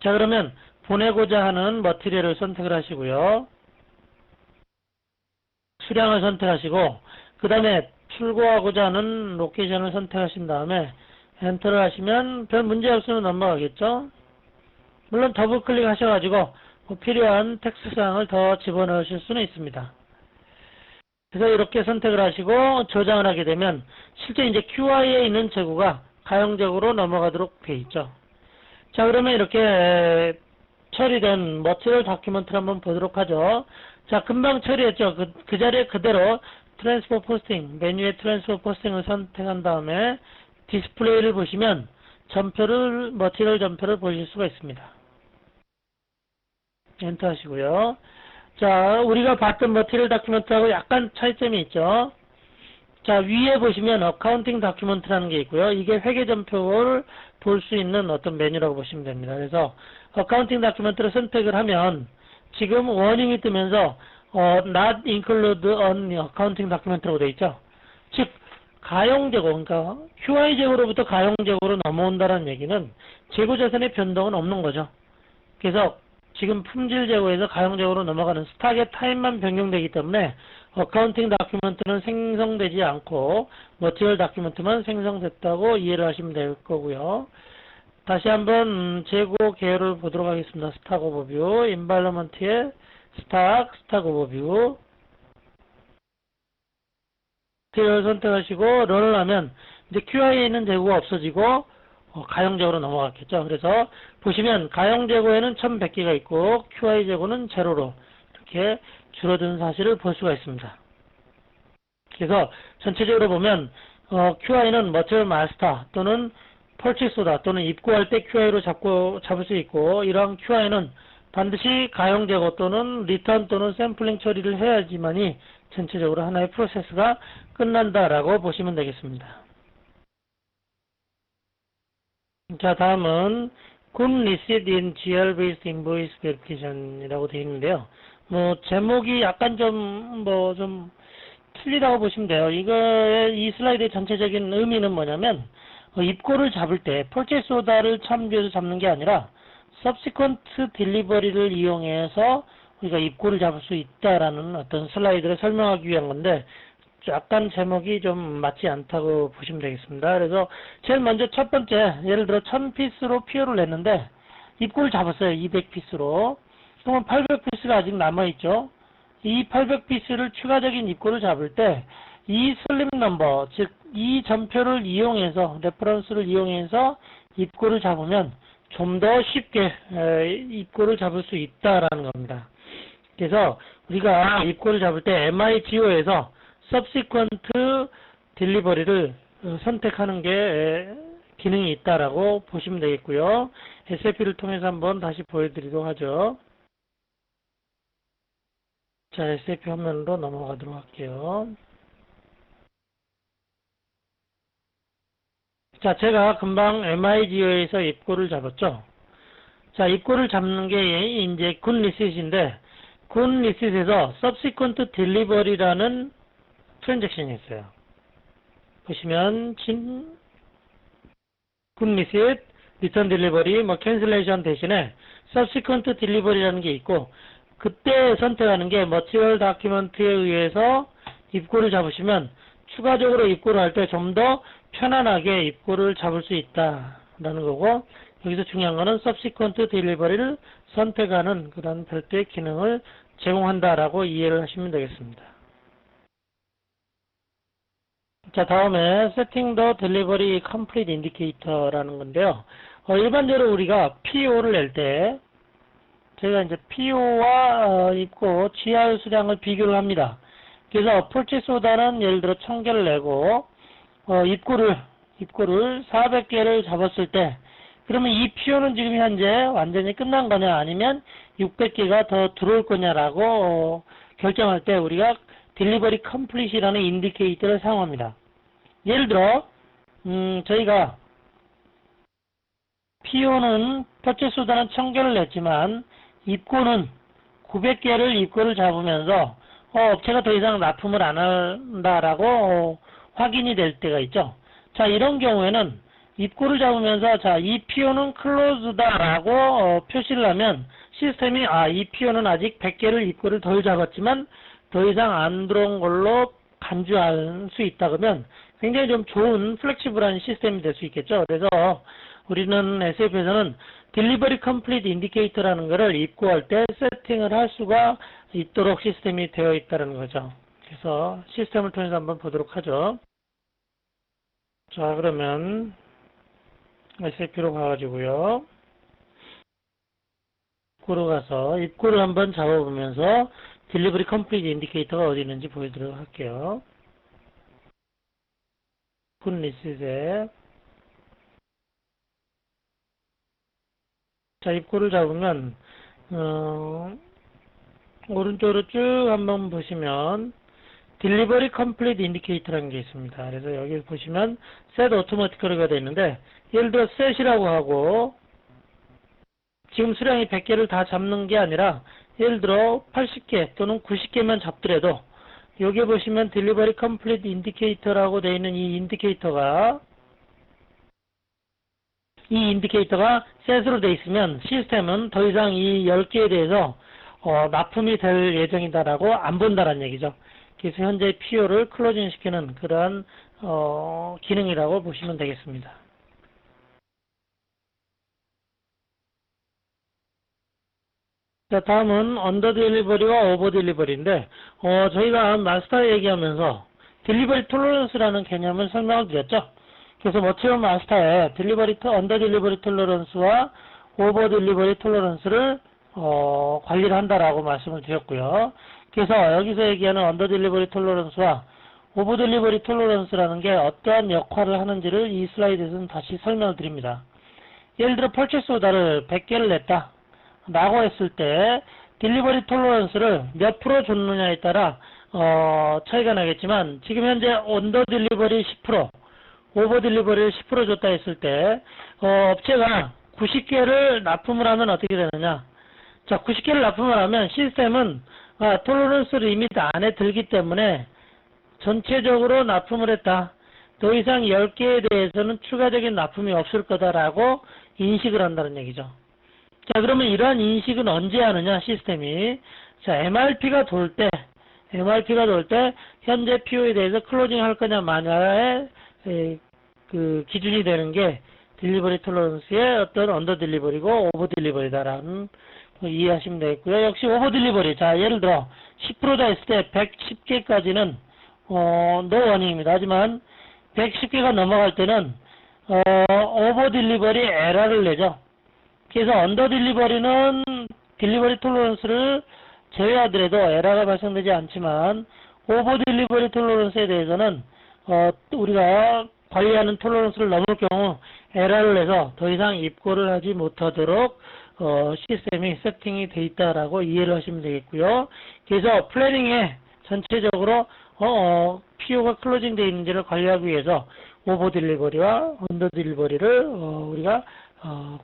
자, 그러면 보내고자 하는 머티리얼을 선택을 하시고요. 수량을 선택하시고 그 다음에 출고하고자 하는 로케이션을 선택하신 다음에 엔터를 하시면 별 문제 없으면 넘어가겠죠. 물론 더블 클릭 하셔가지고 필요한 텍스트 사항을 더 집어넣으실 수는 있습니다. 그래서 이렇게 선택을 하시고 저장을 하게 되면 실제 이제 QI에 있는 재고가 가용 재고로 넘어가도록 되어 있죠. 자, 그러면 이렇게 처리된 머티리얼 다큐멘트를 한번 보도록 하죠. 자, 금방 처리했죠. 그 자리에 그대로 트랜스퍼 포스팅, 메뉴의 트랜스퍼 포스팅을 선택한 다음에 디스플레이를 보시면 머티리얼 점표를 보실 수가 있습니다. 엔터 하시고요. 자, 우리가 봤던 머티리얼 다큐멘트하고 약간 차이점이 있죠. 자, 위에 보시면 어카운팅 다큐멘트라는 게 있고요. 이게 회계 점표를 볼 수 있는 어떤 메뉴라고 보시면 됩니다. 그래서 어카운팅 다큐멘트를 선택을 하면 지금 워닝이 뜨면서 not include on accounting document라고 되어 있죠. 즉 가용재고, 그러니까 QI 재고로부터 가용재고로 넘어온다는 얘기는 재고자산의 변동은 없는 거죠. 그래서 지금 품질 재고에서 가용 재고로 넘어가는 스탁의 타임만 변경되기 때문에 어카운팅 다큐멘트는 생성되지 않고 머티리얼 다큐멘트만 생성됐다고 이해를 하시면 될 거고요. 다시 한번 재고 계열을 보도록 하겠습니다. 스탁 오버뷰, 인발러먼트의 스탁 오버뷰. 머티리얼 선택하시고 런을 하면 이제 QI에 있는 재고가 없어지고 가용 재고로 넘어갔겠죠. 그래서 보시면 가용 재고에는 1100개가 있고 QI 재고는 제로로 이렇게 줄어든 사실을 볼 수가 있습니다. 그래서 전체적으로 보면 QI는 머티리얼 마스터 또는 펄치소다 또는 입고할 때 QI로 잡을 수 있고, 이러한 QI는 반드시 가용 재고 또는 리턴 또는 샘플링 처리를 해야지만이 전체적으로 하나의 프로세스가 끝난다라고 보시면 되겠습니다. 자, 다음은 Good Receipt in GL-based Invoice Verification이라고 되어 있는데요. 제목이 약간 좀 틀리다고 보시면 돼요. 이 슬라이드의 전체적인 의미는 뭐냐면, 입고를 잡을 때 purchase order를 참조해서 잡는 게 아니라 subsequent delivery를 이용해서 우리가 입고를 잡을 수 있다라는 어떤 슬라이드를 설명하기 위한 건데, 약간 제목이 좀 맞지 않다고 보시면 되겠습니다. 그래서 제일 먼저 첫 번째, 예를 들어 1000피스로 PO를 냈는데 입고를 잡았어요. 200피스로. 그러면 800피스가 아직 남아있죠. 이 800피스를 추가적인 입고를 잡을 때 이 슬립 넘버, 즉 이 점표를 이용해서, 레퍼런스를 이용해서 입고를 잡으면 좀 더 쉽게 입고를 잡을 수 있다라는 겁니다. 그래서 우리가 입고를 잡을 때 MIGO에서 subsequent delivery를 선택하는 게 기능이 있다라고 보시면 되겠고요. SAP를 통해서 한번 다시 보여드리도록 하죠. 자, SAP 화면으로 넘어가도록 할게요. 자, 제가 금방 MIGO에서 입고를 잡았죠. 자, 입고를 잡는 게 이제 Good Receipt인데, Good Receipt에서 subsequent delivery라는 트랜잭션이 있어요. 보시면 Good Receipt, Return Delivery, cancellation 대신에 subsequent delivery라는 게 있고, 그때 선택하는 게 머티리얼 다큐멘트에 의해서 입고를 잡으시면 추가적으로 입고를 할 때 좀 더 편안하게 입고를 잡을 수 있다라는 거고, 여기서 중요한 거는 subsequent delivery를 선택하는 그런 별도의 기능을 제공한다라고 이해를 하시면 되겠습니다. 자, 다음에 Setting the Delivery Complete Indicator라는 건데요. 일반적으로 우리가 PO를 낼 때 저희가 이제 PO와 입고 GR 수량을 비교를 합니다. 그래서 Purchase Order는 예를 들어 1000개를 내고 입고를 400개를 잡았을 때, 그러면 이 PO는 지금 현재 완전히 끝난 거냐 아니면 600개가 더 들어올 거냐라고 결정할 때 우리가 Delivery Complete이라는 인디케이터를 사용합니다. 예를 들어 저희가 PO는 Purchase Order는 1000개를 냈지만 입고는 900개를 입고를 잡으면서 업체가 더 이상 납품을 안 한다라고 확인이 될 때가 있죠. 자, 이런 경우에는 입고를 잡으면서 이 PO는 closed다라고 표시를 하면 시스템이 이 PO는 아직 100개를 입고를 덜 잡았지만 더 이상 안 들어온 걸로 간주할 수 있다 그러면 굉장히 좀 좋은 플렉시블한 시스템이 될 수 있겠죠. 그래서 우리는 SAP에서는 Delivery Complete Indicator라는 것을 입고할 때 세팅을 할 수가 있도록 시스템이 되어 있다는 거죠. 그래서 시스템을 통해서 한번 보도록 하죠. 자, 그러면 SAP로 가가지고요. 입구로 가서 입구를 한번 잡아보면서 딜리버리 컴플리트 인디케이터가 어디 있는지 보여드리도록 할게요. 군 리셋에 자, 입구를 잡으면 오른쪽으로 쭉 한번 보시면 딜리버리 컴플리트 인디케이터라는 게 있습니다. 그래서 여기 보시면 set automatically가 되어 있는데, 예를 들어 set이라고 하고 지금 수량이 100개를 다 잡는 게 아니라 예를 들어 80개 또는 90개만 잡더라도 여기 보시면 딜리버리 컴플리트 인디케이터라고 되어 있는 이 인디케이터가 set으로 되어 있으면 시스템은 더 이상 이 10개에 대해서 납품이 될 예정이다라고 안 본다는 얘기죠. 그래서 현재 PO를 클로징 시키는 그러한 기능이라고 보시면 되겠습니다. 자, 다음은 언더 딜리버리와 오버 딜리버리인데 저희가 마스터 얘기하면서 딜리버리 톨러런스라는 개념을 설명을 드렸죠. 그래서 머티리얼 마스터에 언더 딜리버리 톨러런스와 오버 딜리버리 톨러런스를 관리를 한다라고 말씀을 드렸고요. 그래서 여기서 얘기하는 언더 딜리버리 톨러런스와 오버 딜리버리 톨러런스라는 게 어떠한 역할을 하는지를 이 슬라이드에서는 다시 설명을 드립니다. 예를 들어 펄체스 오더를 100개를 냈다 라고 했을 때 딜리버리 톨러런스를 몇 프로 줬느냐에 따라 차이가 나겠지만, 지금 현재 언더 딜리버리 10%, 오버 딜리버리를 10% 줬다 했을 때 업체가 90개를 납품을 하면 어떻게 되느냐. 자, 90개를 납품을 하면 시스템은 톨러런스 리미트 안에 들기 때문에 전체적으로 납품을 했다, 더 이상 10개에 대해서는 추가적인 납품이 없을 거다라고 인식을 한다는 얘기죠. 자, 그러면 이러한 인식은 언제 하느냐, 시스템이. 자, MRP가 돌 때 현재 PO에 대해서 클로징 할 거냐 마냐의 그 기준이 되는 게 딜리버리 톨러런스의 어떤 언더 딜리버리고 오버 딜리버리다라는 이해하시면 되겠고요. 역시 오버 딜리버리. 자, 예를 들어 10%다 했을 때 110개까지는 노 워닝입니다. 하지만 110개가 넘어갈 때는 오버 딜리버리 에러를 내죠. 그래서 언더 딜리버리는 딜리버리 톨러런스를 제외하더라도 에러가 발생되지 않지만, 오버 딜리버리 톨러런스에 대해서는 우리가 관리하는 톨러런스를 넘을 경우 에러를 내서 더 이상 입고를 하지 못하도록 시스템이 세팅이 되어 있다라고 이해를 하시면 되겠고요. 그래서 플래닝에 전체적으로 PO가 클로징 되어 있는지를 관리하기 위해서 오버 딜리버리와 언더 딜리버리를 우리가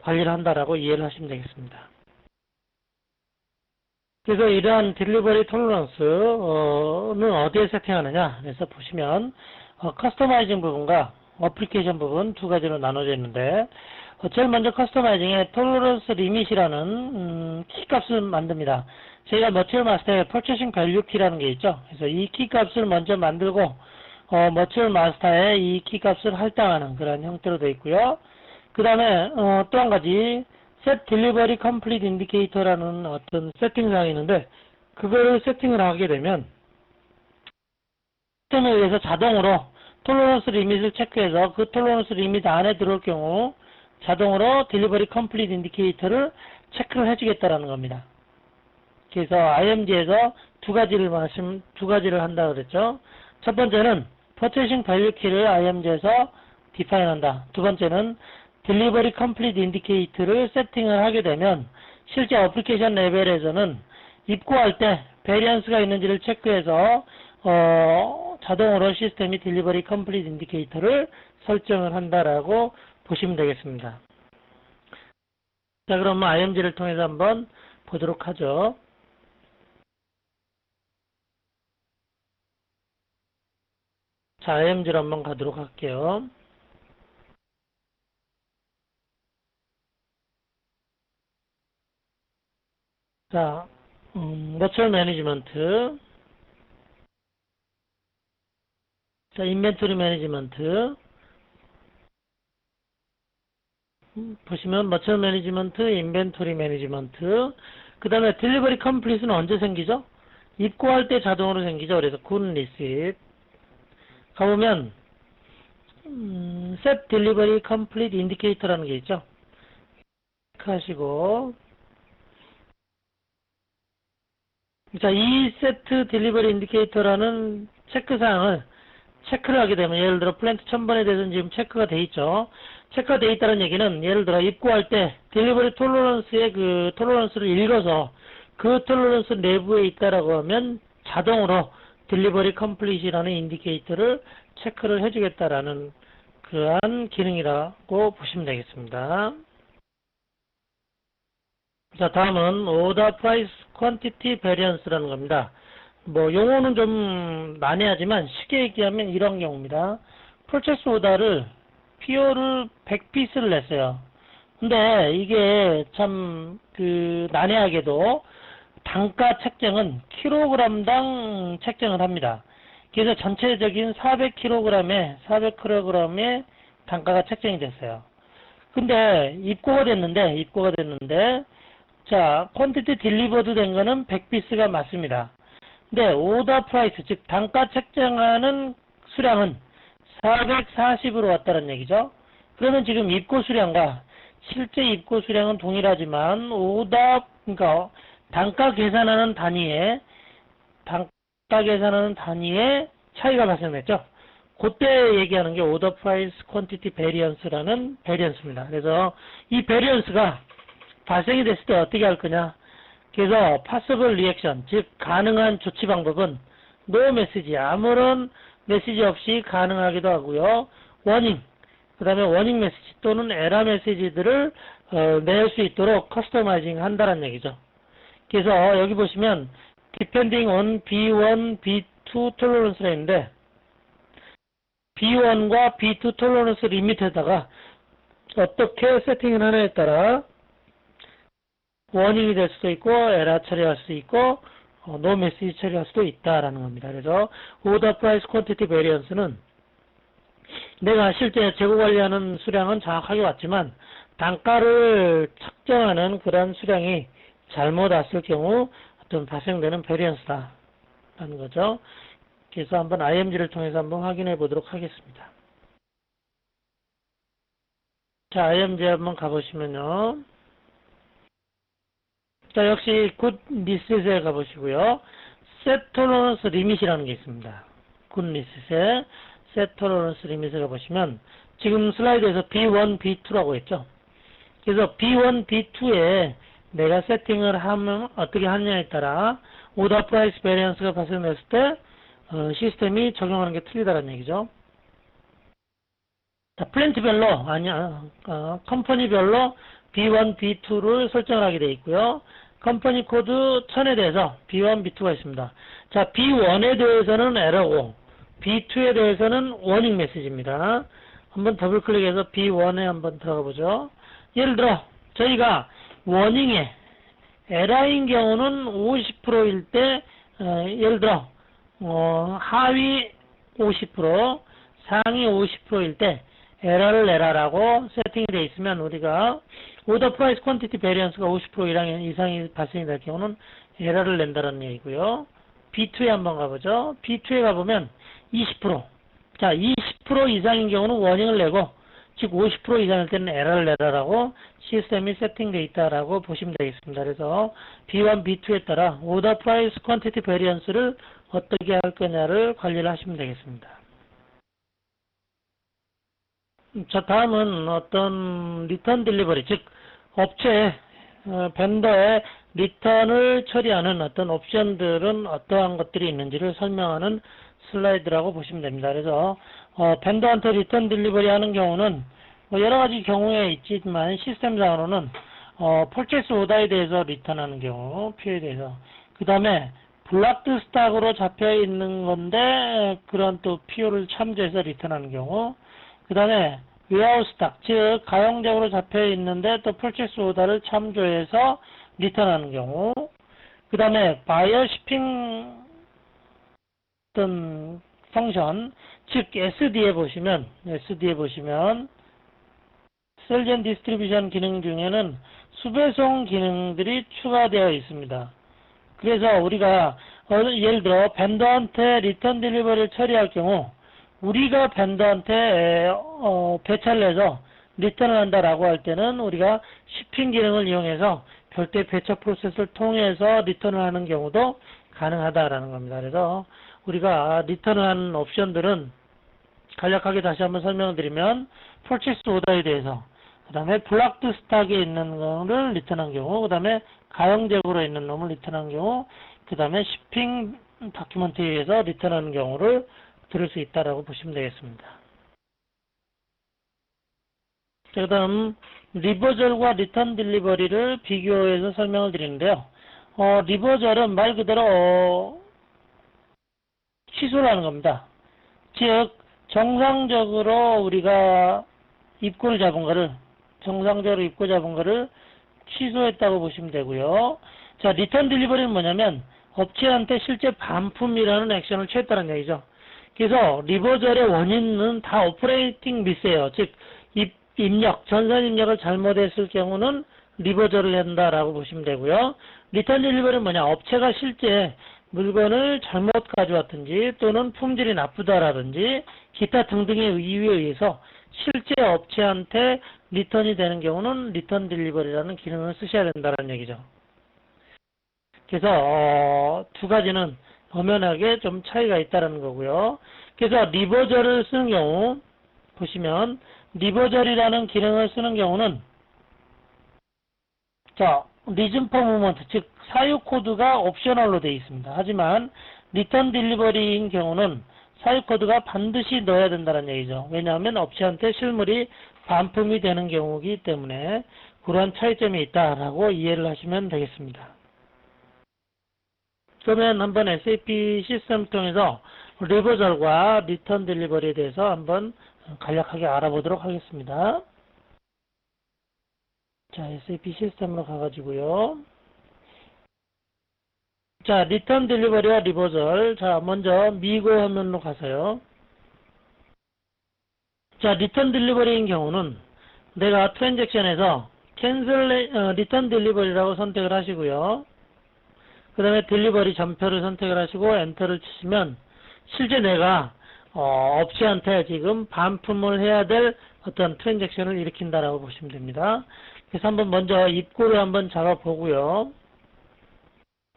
관리를 한다라고 이해를 하시면 되겠습니다. 그래서 이러한 딜리버리 톨러런스는 어디에 세팅하느냐. 그래서 보시면 커스터마이징 부분과 어플리케이션 부분 두 가지로 나눠져 있는데, 제일 먼저 커스터마이징에 톨러런스 리밋이라는 키값을 만듭니다. 저희가 머티리얼 마스터에 퍼체싱 밸류 키라는 게 있죠. 그래서 이 키값을 먼저 만들고 머티리얼 마스터에 이 키값을 할당하는 그런 형태로 되어 있고요. 그 다음에 또 한 가지 set delivery complete indicator라는 어떤 세팅사항이 있는데, 그거를 세팅을 하게 되면 시스템에 의해서 자동으로 톨러런스 리밋을 체크해서 그 톨러런스 리밋 안에 들어올 경우 자동으로 delivery complete indicator를 체크를 해주겠다라는 겁니다. 그래서 IMG에서 두 가지를 한다고 그랬죠. 첫 번째는 purchasing value key를 IMG에서 define 한다. 두 번째는 딜리버리 컴플리트 인디케이터를 세팅을 하게 되면 실제 어플리케이션 레벨에서는 입고할 때 베리언스가 있는지를 체크해서 자동으로 시스템이 딜리버리 컴플리트 인디케이터를 설정을 한다라고 보시면 되겠습니다. 자, 그럼 IMG를 통해서 한번 보도록 하죠. 자, IMG로 한번 가도록 할게요. 자, 머티리얼 매니지먼트. 자, 인벤토리 매니지먼트. 보시면 머티리얼 매니지먼트, 인벤토리 매니지먼트. 그 다음에 딜리버리 컴플릿은 언제 생기죠? 입고할 때 자동으로 생기죠. 그래서 굿 리시트. 가보면 set delivery complete indicator라는 게 있죠. 하시고 자, 이 세트 딜리버리 인디케이터라는 체크사항을 체크를 하게 되면, 예를 들어 플랜트 1000번에 대해서는 지금 체크가 돼 있죠. 체크가 돼 있다는 얘기는, 예를 들어 입고할 때 딜리버리 톨러런스의 그 톨러런스를 읽어서 그 톨러런스 내부에 있다라고 하면 자동으로 딜리버리 컴플릿이라는 인디케이터를 체크를 해주겠다라는 그러한 기능이라고 보시면 되겠습니다. 자, 다음은 오더 프라이스 퀀티티 베리언스라는 겁니다. 뭐 용어는 좀 난해하지만 쉽게 얘기하면 이런 경우입니다. 퍼체스 오더를 PO를 100피스를 냈어요. 근데 이게 참 난해하게도 단가 책정은 킬로그램당 책정을 합니다. 그래서 전체적인 400kg에 단가가 책정이 됐어요. 근데 입고가 됐는데 자, 퀀티티 딜리버드 된 거는 100피스가 맞습니다. 근데 오더 프라이스, 즉 단가 책정하는 수량은 440으로 왔다는 얘기죠. 그러면 지금 입고 수량과 실제 입고 수량은 동일하지만 그러니까 단가 계산하는 단위에 차이가 발생했죠. 그때 얘기하는 게 오더 프라이스 퀀티티 베리언스라는 베리언스입니다. 그래서 이 베리언스가 발생이 됐을 때 어떻게 할 거냐? 그래서 possible reaction, 즉 가능한 조치 방법은 no message, 아무런 메시지 없이 가능하기도 하고요. warning, 그 다음에 워닝 메시지 또는 에러 메시지들을 낼 수 있도록 커스터마이징 한다는 얘기죠. 그래서 여기 보시면 depending on B1, B2 톨러런스가 있는데 B1과 B2 톨러런스 리미트에다가 어떻게 세팅을 하느냐에 따라 워닝이 될 수도 있고 에러 처리할 수도 있고 노 메시지 처리할 수도 있다라는 겁니다. 그래서 오더 프라이스 퀀티티 베리언스는 내가 실제 재고 관리하는 수량은 정확하게 왔지만 단가를 측정하는 그런 수량이 잘못 왔을 경우 어떤 발생되는 베리언스다라는 거죠. 그래서 한번 IMG를 통해서 한번 확인해 보도록 하겠습니다. 자, IMG 한번 가보시면요. 자, 역시 굿 리셋에 가보시고요. set tolerance limit이라는 게 있습니다. 굿 리셋에 set tolerance limit에 가보시면 지금 슬라이드에서 B1, B2라고 했죠. 그래서 B1, B2에 내가 세팅을 하면 어떻게 하느냐에 따라 오더 프라이스 베리언스가 발생했을 때 시스템이 적용하는 게 틀리다는 얘기죠. 자, 플랜트별로 컴퍼니별로 B1, B2를 설정을 하게 되어 있고요. 컴퍼니 코드 1000에 대해서 B1, B2가 있습니다. 자, B1에 대해서는 에러고 B2에 대해서는 워닝 메시지입니다. 한번 더블 클릭해서 B1에 한번 들어가 보죠. 예를 들어 저희가 워닝에 에러인 경우는 50%일 때 예를 들어 하위 50%, 상위 50%일 때 에러를 내라라고 세팅이 되어 있으면 우리가 오더 프라이스 퀀티티 베리언스가 50% 이상이 발생이 될 경우는 에러를 낸다는 얘기고요. B2에 한번 가보죠. B2에 가보면 20%. 자, 20% 이상인 경우는 워닝을 내고, 즉 50% 이상일 때는 에러를 내라라고 시스템이 세팅되어 있다라고 보시면 되겠습니다. 그래서 B1, B2에 따라 오더 프라이스 퀀티티 베리언스를 어떻게 할 거냐를 관리를 하시면 되겠습니다. 자, 다음은 어떤 리턴 딜리버리, 즉 업체 벤더의 리턴을 처리하는 어떤 옵션들은 어떠한 것들이 있는지를 설명하는 슬라이드라고 보시면 됩니다. 그래서 벤더한테 리턴 딜리버리 하는 경우는 여러 가지 경우에 있지만 시스템상으로는 퍼체스 오더에 대해서 리턴하는 경우, PO에 대해서, 그 다음에 블락드 스탁으로 잡혀 있는 건데 그런 또 PO를 참조해서 리턴하는 경우, 그 다음에 웨어하우스 스탁, 즉 가용적으로 잡혀 있는데 또 퍼체스 오더를 참조해서 리턴하는 경우, 그 다음에 바이어 shipping 어떤 펑션, 즉 SD에 보시면 셀즈 앤 디스트리뷰션 기능 중에는 수배송 기능들이 추가되어 있습니다. 그래서 우리가 예를 들어 벤더한테 리턴 딜리버리를 처리할 경우 우리가 벤더한테 배차를 해서 리턴을 한다라고 할 때는 우리가 shipping 기능을 이용해서 별도의 배차 프로세스를 통해서 리턴을 하는 경우도 가능하다라는 겁니다. 그래서 우리가 리턴한 옵션들은 간략하게 다시 한번 설명을 드리면 purchase order에 대해서, 그 다음에 블락드 스탁에 있는 거를 리턴한 경우, 그 다음에 가형제고로 있는 놈을 리턴한 경우, 그 다음에 shipping 다큐멘트에 의해서 리턴하는 경우를 들을 수 있다라고 보시면 되겠습니다. 그 다음 리버절과 리턴 딜리버리를 비교해서 설명을 드리는데요. 리버절은 말 그대로 취소를 하는 겁니다. 즉 정상적으로 우리가 입고를 잡은 거를, 정상적으로 입고 잡은 거를 취소했다고 보시면 되고요. 자, 리턴 딜리버리는 뭐냐면 업체한테 실제 반품이라는 액션을 취했다는 얘기죠. 그래서 리버절의 원인은 다 오퍼레이팅 미스예요. 즉 입력, 전산 입력을 잘못했을 경우는 리버절을 한다라고 보시면 되고요. 리턴 딜리버리는 뭐냐? 업체가 실제 물건을 잘못 가져왔든지 또는 품질이 나쁘다라든지 기타 등등의 이유에 의해서 실제 업체한테 리턴이 되는 경우는 리턴 딜리버리라는 기능을 쓰셔야 된다는 얘기죠. 그래서 두 가지는 엄연하게 좀 차이가 있다는 거고요. 그래서 리버절을 쓰는 경우 보시면 리버절이라는 기능을 쓰는 경우는 자, 리즌 퍼 무먼트, 즉 사유 코드가 옵셔널로 되어 있습니다. 하지만 리턴 딜리버리인 경우는 사유 코드가 반드시 넣어야 된다는 얘기죠. 왜냐하면 업체한테 실물이 반품이 되는 경우이기 때문에 그러한 차이점이 있다라고 이해를 하시면 되겠습니다. 그러면 한번 SAP 시스템을 통해서 리버절과 리턴 딜리버리에 대해서 한번 간략하게 알아보도록 하겠습니다. 자, SAP 시스템으로 가가지고요. 자, 리턴 딜리버리와 리버절. 자, 먼저 미고 화면으로 가서요. 자, 리턴 딜리버리인 경우는 내가 트랜잭션에서 리턴 딜리버리라고 선택을 하시고요. 그 다음에 딜리버리 전표를 선택을 하시고 엔터를 치시면 실제 내가 업체한테 지금 반품을 해야 될 어떤 트랜잭션을 일으킨다라고 보시면 됩니다. 그래서 한번 먼저 입고를 한번 잡아보고요.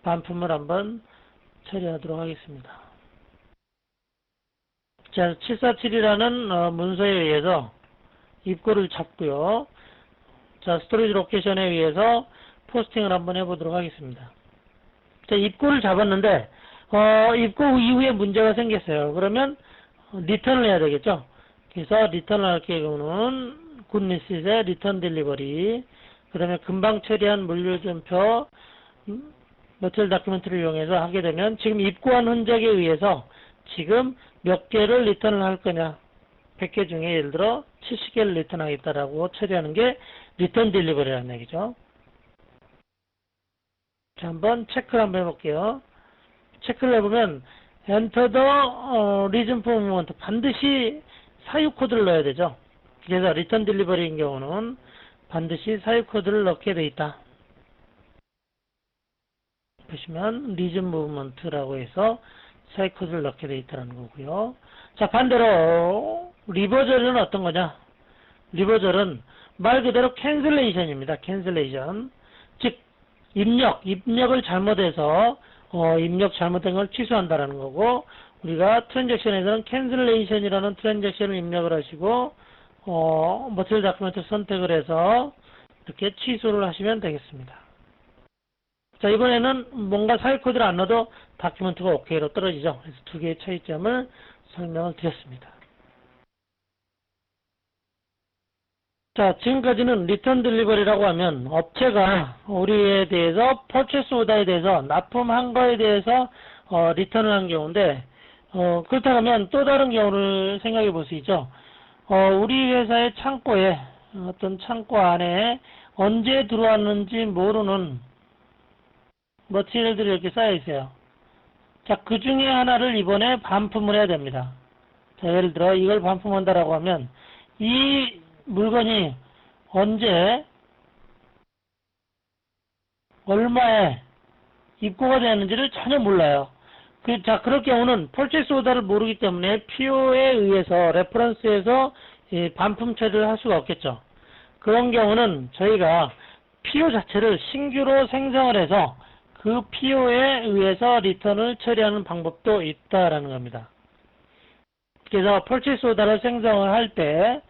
반품을 한번 처리하도록 하겠습니다. 자, 747이라는 문서에 의해서 입고를 잡고요. 자, 스토리지 로케이션에 의해서 포스팅을 한번 해보도록 하겠습니다. 자, 입고를 잡았는데 입고 이후에 문제가 생겼어요. 그러면 리턴을 해야 되겠죠. 그래서 리턴을 할 경우는 굿리시스의 리턴 딜리버리, 그 다음에 금방 처리한 물류전표 머티리얼 다큐멘트를 이용해서 하게 되면 지금 입고한 흔적에 의해서 지금 몇 개를 리턴을 할 거냐, 100개 중에 예를 들어 70개를 리턴하겠다라고 처리하는 게 리턴 딜리버리라는 얘기죠. 자, 한번 체크를 한번 해볼게요. 체크를 해보면 Enter the reason for movement, 반드시 사유 코드를 넣어야 되죠. 그래서 리턴 딜리버리인 경우는 반드시 사유 코드를 넣게 돼 있다. 보시면 리즌 무브먼트라고 해서 사유 코드를 넣게 돼 있다는 거고요. 자, 반대로 리버절은 어떤 거냐? 리버절은 말 그대로 캔슬레이션입니다. 캔슬레이션. 즉 입력을 잘못해서 입력 잘못된 걸 취소한다라는 거고, 우리가 트랜잭션에서는 캔슬레이션이라는 트랜잭션을 입력을 하시고 머티리얼 다큐멘트 선택을 해서 이렇게 취소를 하시면 되겠습니다. 자, 이번에는 뭔가 사유 코드를 안 넣어도 다큐멘트가 OK로 떨어지죠. 그래서 두 개의 차이점을 설명을 드렸습니다. 자, 지금까지는 리턴 딜리버리라고 하면 업체가 우리에 대해서 퍼체스 오더에 대해서 납품한 거에 대해서 리턴을 한 경우인데, 그렇다면 또 다른 경우를 생각해 볼 수 있죠. 우리 회사의 창고에 어떤 창고 안에 언제 들어왔는지 모르는 머티리얼들이 이렇게 쌓여 있어요. 자, 그 중에 하나를 이번에 반품을 해야 됩니다. 자, 예를 들어 이걸 반품한다라고 하면 이 물건이 언제 얼마에 입고가 되었는지를 전혀 몰라요. 자, 그럴 경우는 펄체스 오더를 모르기 때문에 PO에 의해서 레퍼런스에서 반품 처리를 할 수가 없겠죠. 그런 경우는 저희가 PO 자체를 신규로 생성을 해서 그 PO에 의해서 리턴을 처리하는 방법도 있다라는 겁니다. 그래서 purchase order를 생성을 할 때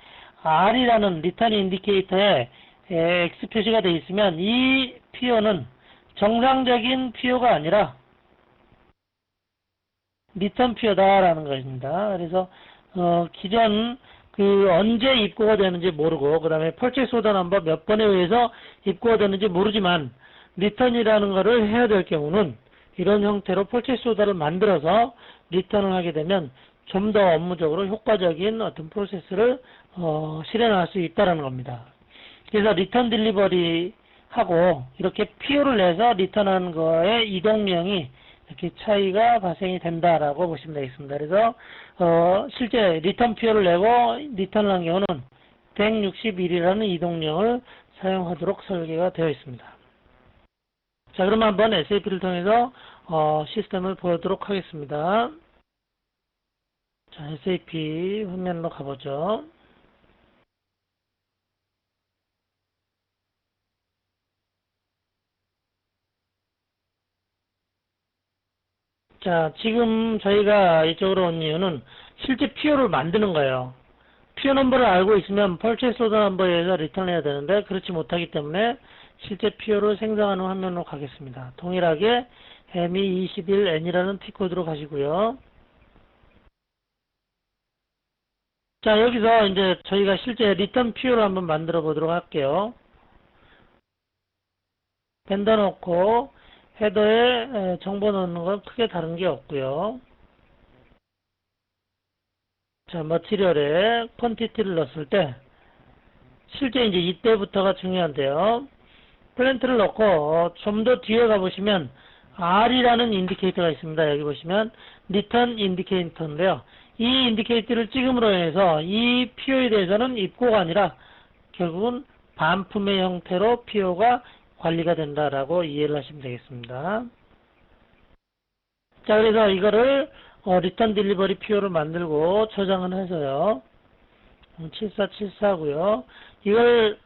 R이라는 리턴 인디케이터에 X 표시가 되어 있으면 이 PO는 정상적인 PO가 아니라 리턴 PO다라는 것입니다. 그래서 기존 언제 입고가 되는지 모르고 그 다음에 purchase order 넘버 몇 번에 의해서 입고가 되는지 모르지만 리턴이라는 것을 해야 될 경우는 이런 형태로 purchase order를 만들어서 리턴을 하게 되면 좀 더 업무적으로 효과적인 어떤 프로세스를 실행할 수 있다는 겁니다. 그래서 리턴 딜리버리 하고 이렇게 PO를 내서 리턴하는 거에 이동량이 이렇게 차이가 발생이 된다라고 보시면 되겠습니다. 그래서 실제 리턴 PO를 내고 리턴을 한 경우는 161이라는 이동량을 사용하도록 설계가 되어 있습니다. 자, 그럼 한번 SAP를 통해서 시스템을 보도록 하겠습니다. 자, SAP 화면으로 가보죠. 자, 지금 저희가 이쪽으로 온 이유는 실제 PO를 만드는 거예요. PO 넘버를 알고 있으면 purchase order 넘버에 의해서 리턴해야 되는데 그렇지 못하기 때문에 실제 PO를 생성하는 화면으로 가겠습니다. 동일하게 ME21N이라는 T코드로 가시고요. 자, 여기서 이제 저희가 실제 리턴 PO를 한번 만들어 보도록 할게요. 밴더 넣고 헤더에 정보 넣는 건 크게 다른 게 없고요. 자, 머티리얼에 퀀티티를 넣었을 때 실제 이제 이때부터가 중요한데요. 플랜트를 넣고 좀 더 뒤에 가보시면 R이라는 인디케이터가 있습니다. 여기 보시면 리턴 인디케이터인데요. 이 인디케이터를 찍음으로 해서 이 PO에 대해서는 입고가 아니라 결국은 반품의 형태로 PO가 관리가 된다라고 이해를 하시면 되겠습니다. 자, 그래서 이거를 리턴 딜리버리 PO를 만들고 저장을 해서요. 7474고요. 이걸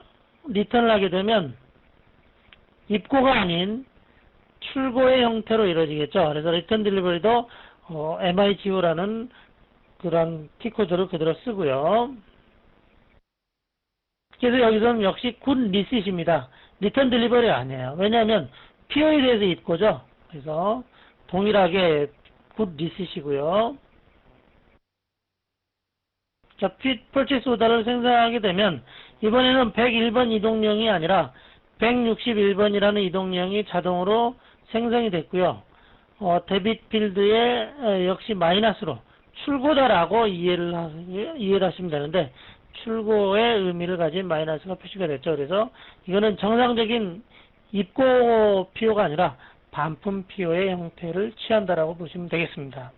리턴을 하게 되면 입고가 아닌 출고의 형태로 이루어지겠죠. 그래서 리턴 딜리버리도 MIGO라는 그런 T코드를 그대로 쓰고요. 그래서 여기서는 역시 굿 리셋입니다. 리턴 딜리버리 아니에요. 왜냐하면 PO에 대해서 입고죠. 그래서 동일하게 굿 리셋이고요. 자, purchase order를 생성하게 되면 이번에는 101번 이동령이 아니라 161번이라는 이동령이 자동으로 생성이 됐고요. 데빗 필드에 역시 마이너스로 출고다라고 이해를 하시면 되는데 출고의 의미를 가진 마이너스가 표시가 됐죠. 그래서 이거는 정상적인 입고 PO가 아니라 반품 PO의 형태를 취한다라고 보시면 되겠습니다.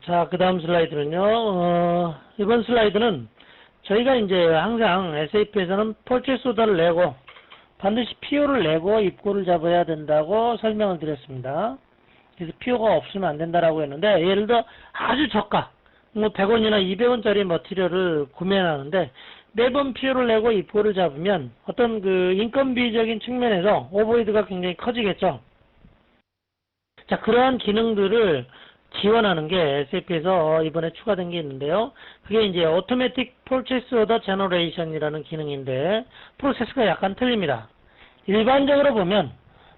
자, 그 다음 슬라이드는요. 이번 슬라이드는 저희가 이제 항상 SAP에서는 purchase order를 내고 반드시 PO를 내고 입고를 잡아야 된다고 설명을 드렸습니다. 그래서 PO가 없으면 안 된다라고 했는데 예를 들어 아주 저가 뭐 100원이나 200원짜리 머티리얼을 구매하는데 매번 PO를 내고 입고를 잡으면 어떤 그 인건비적인 측면에서 오버헤드가 굉장히 커지겠죠. 자, 그러한 기능들을 지원하는 게 SAP에서 이번에 추가된 게 있는데요. 그게 이제 Automatic Purchase Order Generation이라는 기능인데 프로세스가 약간 틀립니다. 일반적으로 보면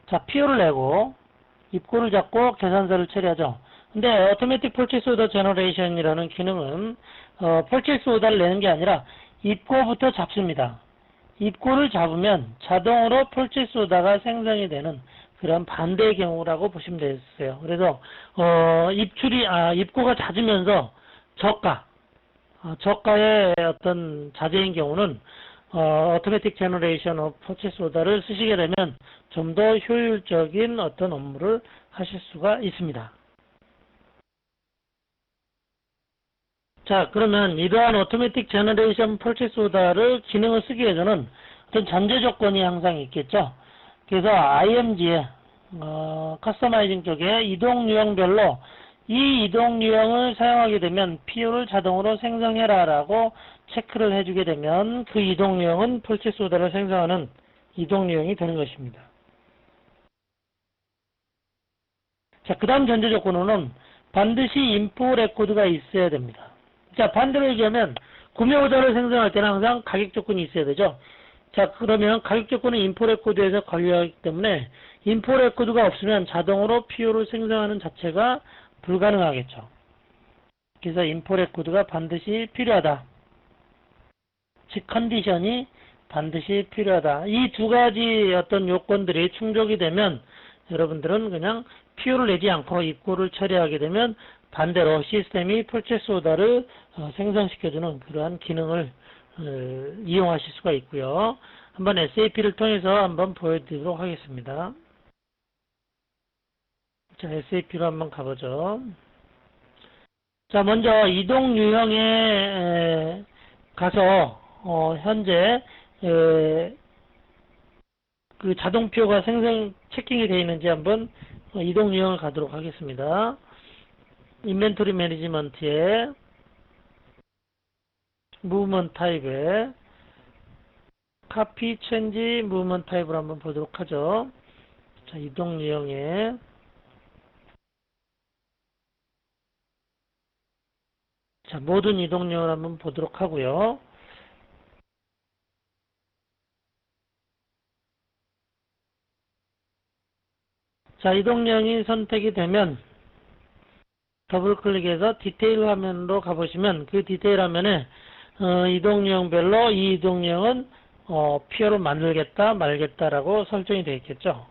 자, PO를 내고 입고를 잡고 계산서를 처리하죠. 근데 Automatic Purchase Order Generation이라는 기능은 Purchase Order를 내는 게 아니라 입고부터 잡습니다. 입고를 잡으면 자동으로 Purchase Order가 생성이 되는 그런 반대의 경우라고 보시면 되겠어요. 그래서 입고가 잦으면서 저가의 어떤 자재인 경우는 Automatic Generation of Purchase Order를 쓰시게 되면 좀 더 효율적인 어떤 업무를 하실 수가 있습니다. 자, 그러면 이러한 Automatic Generation Purchase Order를 기능을 쓰기 위해서는 어떤 전제 조건이 항상 있겠죠. 그래서 IMG에 커스터마이징 쪽에 이동 유형별로 이 이동 유형을 사용하게 되면 PO를 자동으로 생성해라 라고 체크를 해주게 되면 그 이동 유형은 펄체스 오더를 생성하는 이동 유형이 되는 것입니다. 자, 그 다음 전제 조건으로는 반드시 인포 레코드가 있어야 됩니다. 자, 반대로 얘기하면 구매 오더를 생성할 때는 항상 가격 조건이 있어야 되죠. 자, 그러면 가격 조건은 인포 레코드에서 관리하기 때문에 인포 레코드가 없으면 자동으로 PO를 생성하는 자체가 불가능하겠죠. 그래서 인포 레코드가 반드시 필요하다. 즉 컨디션이 반드시 필요하다. 이 두 가지 어떤 요건들이 충족이 되면 여러분들은 그냥 PO를 내지 않고 입고를 처리하게 되면 반대로 시스템이 퍼체스 오더를 생성시켜주는 그러한 기능을 이용하실 수가 있고요. 한번 SAP를 통해서 한번 보여드리도록 하겠습니다. 자, SAP로 한번 가보죠. 자, 먼저 이동 유형에 가서 현재 그 자동표가 체킹이 되어 있는지 한번 이동 유형을 가도록 하겠습니다. 인벤토리 매니지먼트에 무브먼트 타입에 카피 체인지 무브먼트 타입을 한번 보도록 하죠. 자, 이동 유형에 자, 모든 이동 유형을 한번 보도록 하고요. 자, 이동 유형이 선택이 되면 더블 클릭해서 디테일 화면으로 가보시면 그 디테일 화면에 이동 유형별로 이 이동 유형은 PO를 만들겠다 말겠다라고 설정이 되어 있겠죠.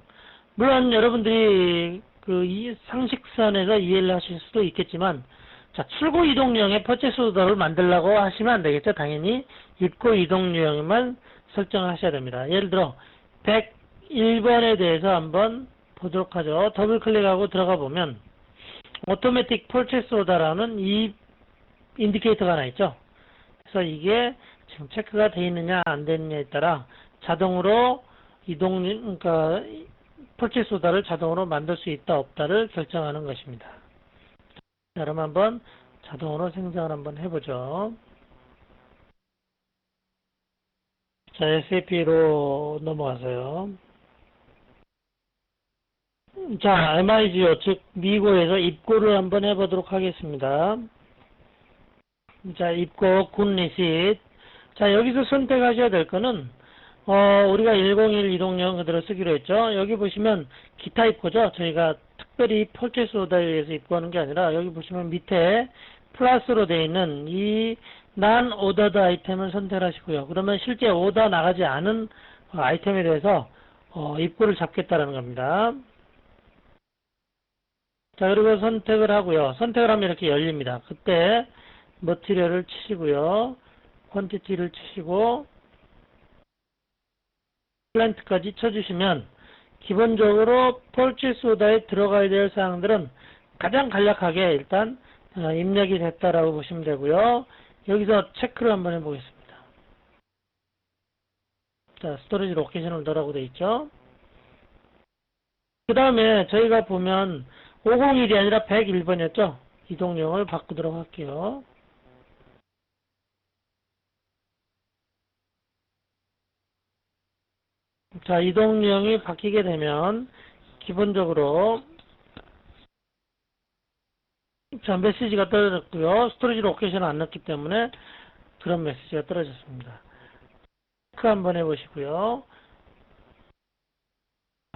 물론 여러분들이 이 상식선에서 이해를 하실 수도 있겠지만 자, 출고 이동 유형의 퍼체스 오더를 만들라고 하시면 안 되겠죠. 당연히 입고 이동 유형만 설정하셔야 됩니다. 예를 들어 101번에 대해서 한번 보도록 하죠. 더블 클릭하고 들어가 보면 오토매틱 퍼체스 오더라는 이 인디케이터가 하나 있죠. 그래서 이게 지금 체크가 되어 있느냐 안 되느냐에 따라 자동으로 그러니까 퍼체스 오더를 자동으로 만들 수 있다 없다를 결정하는 것입니다. 자, 그럼 한번 자동으로 생성을 한번 해보죠. 자, SAP로 넘어가서요. 자, MIGO, 즉 미고에서 입고를 한번 해보도록 하겠습니다. 자, 입고 굿 리시트. 자, 여기서 선택하셔야 될 거는 우리가 101 이동형 그대로 쓰기로 했죠. 여기 보시면 기타 입고죠. 저희가 특별히 퍼체스 오더에 의해서 입고하는 게 아니라 여기 보시면 밑에 플러스로 되어 있는 이 난 오더드 아이템을 선택하시고요. 그러면 실제 오더 나가지 않은 아이템에 대해서 입고를 잡겠다라는 겁니다. 자, 그리고 선택을 하고요. 선택을 하면 이렇게 열립니다. 그때 머티리얼을 치시고요. 퀀티티를 치시고 플랜트까지 쳐주시면 기본적으로 펄치스 오더에 들어가야 될 사항들은 가장 간략하게 일단 입력이 됐다라고 보시면 되고요. 여기서 체크를 한번 해보겠습니다. 자, 스토리지 로케이션을 넣으라고 되어 있죠. 그 다음에 저희가 보면 501이 아니라 101번이었죠. 이동용을 바꾸도록 할게요. 자, 이동 유형이 바뀌게 되면 기본적으로 자, 메시지가 떨어졌고요. 스토리지 로케이션을 안 넣었기 때문에 그런 메시지가 떨어졌습니다. 체크 한번 해보시고요.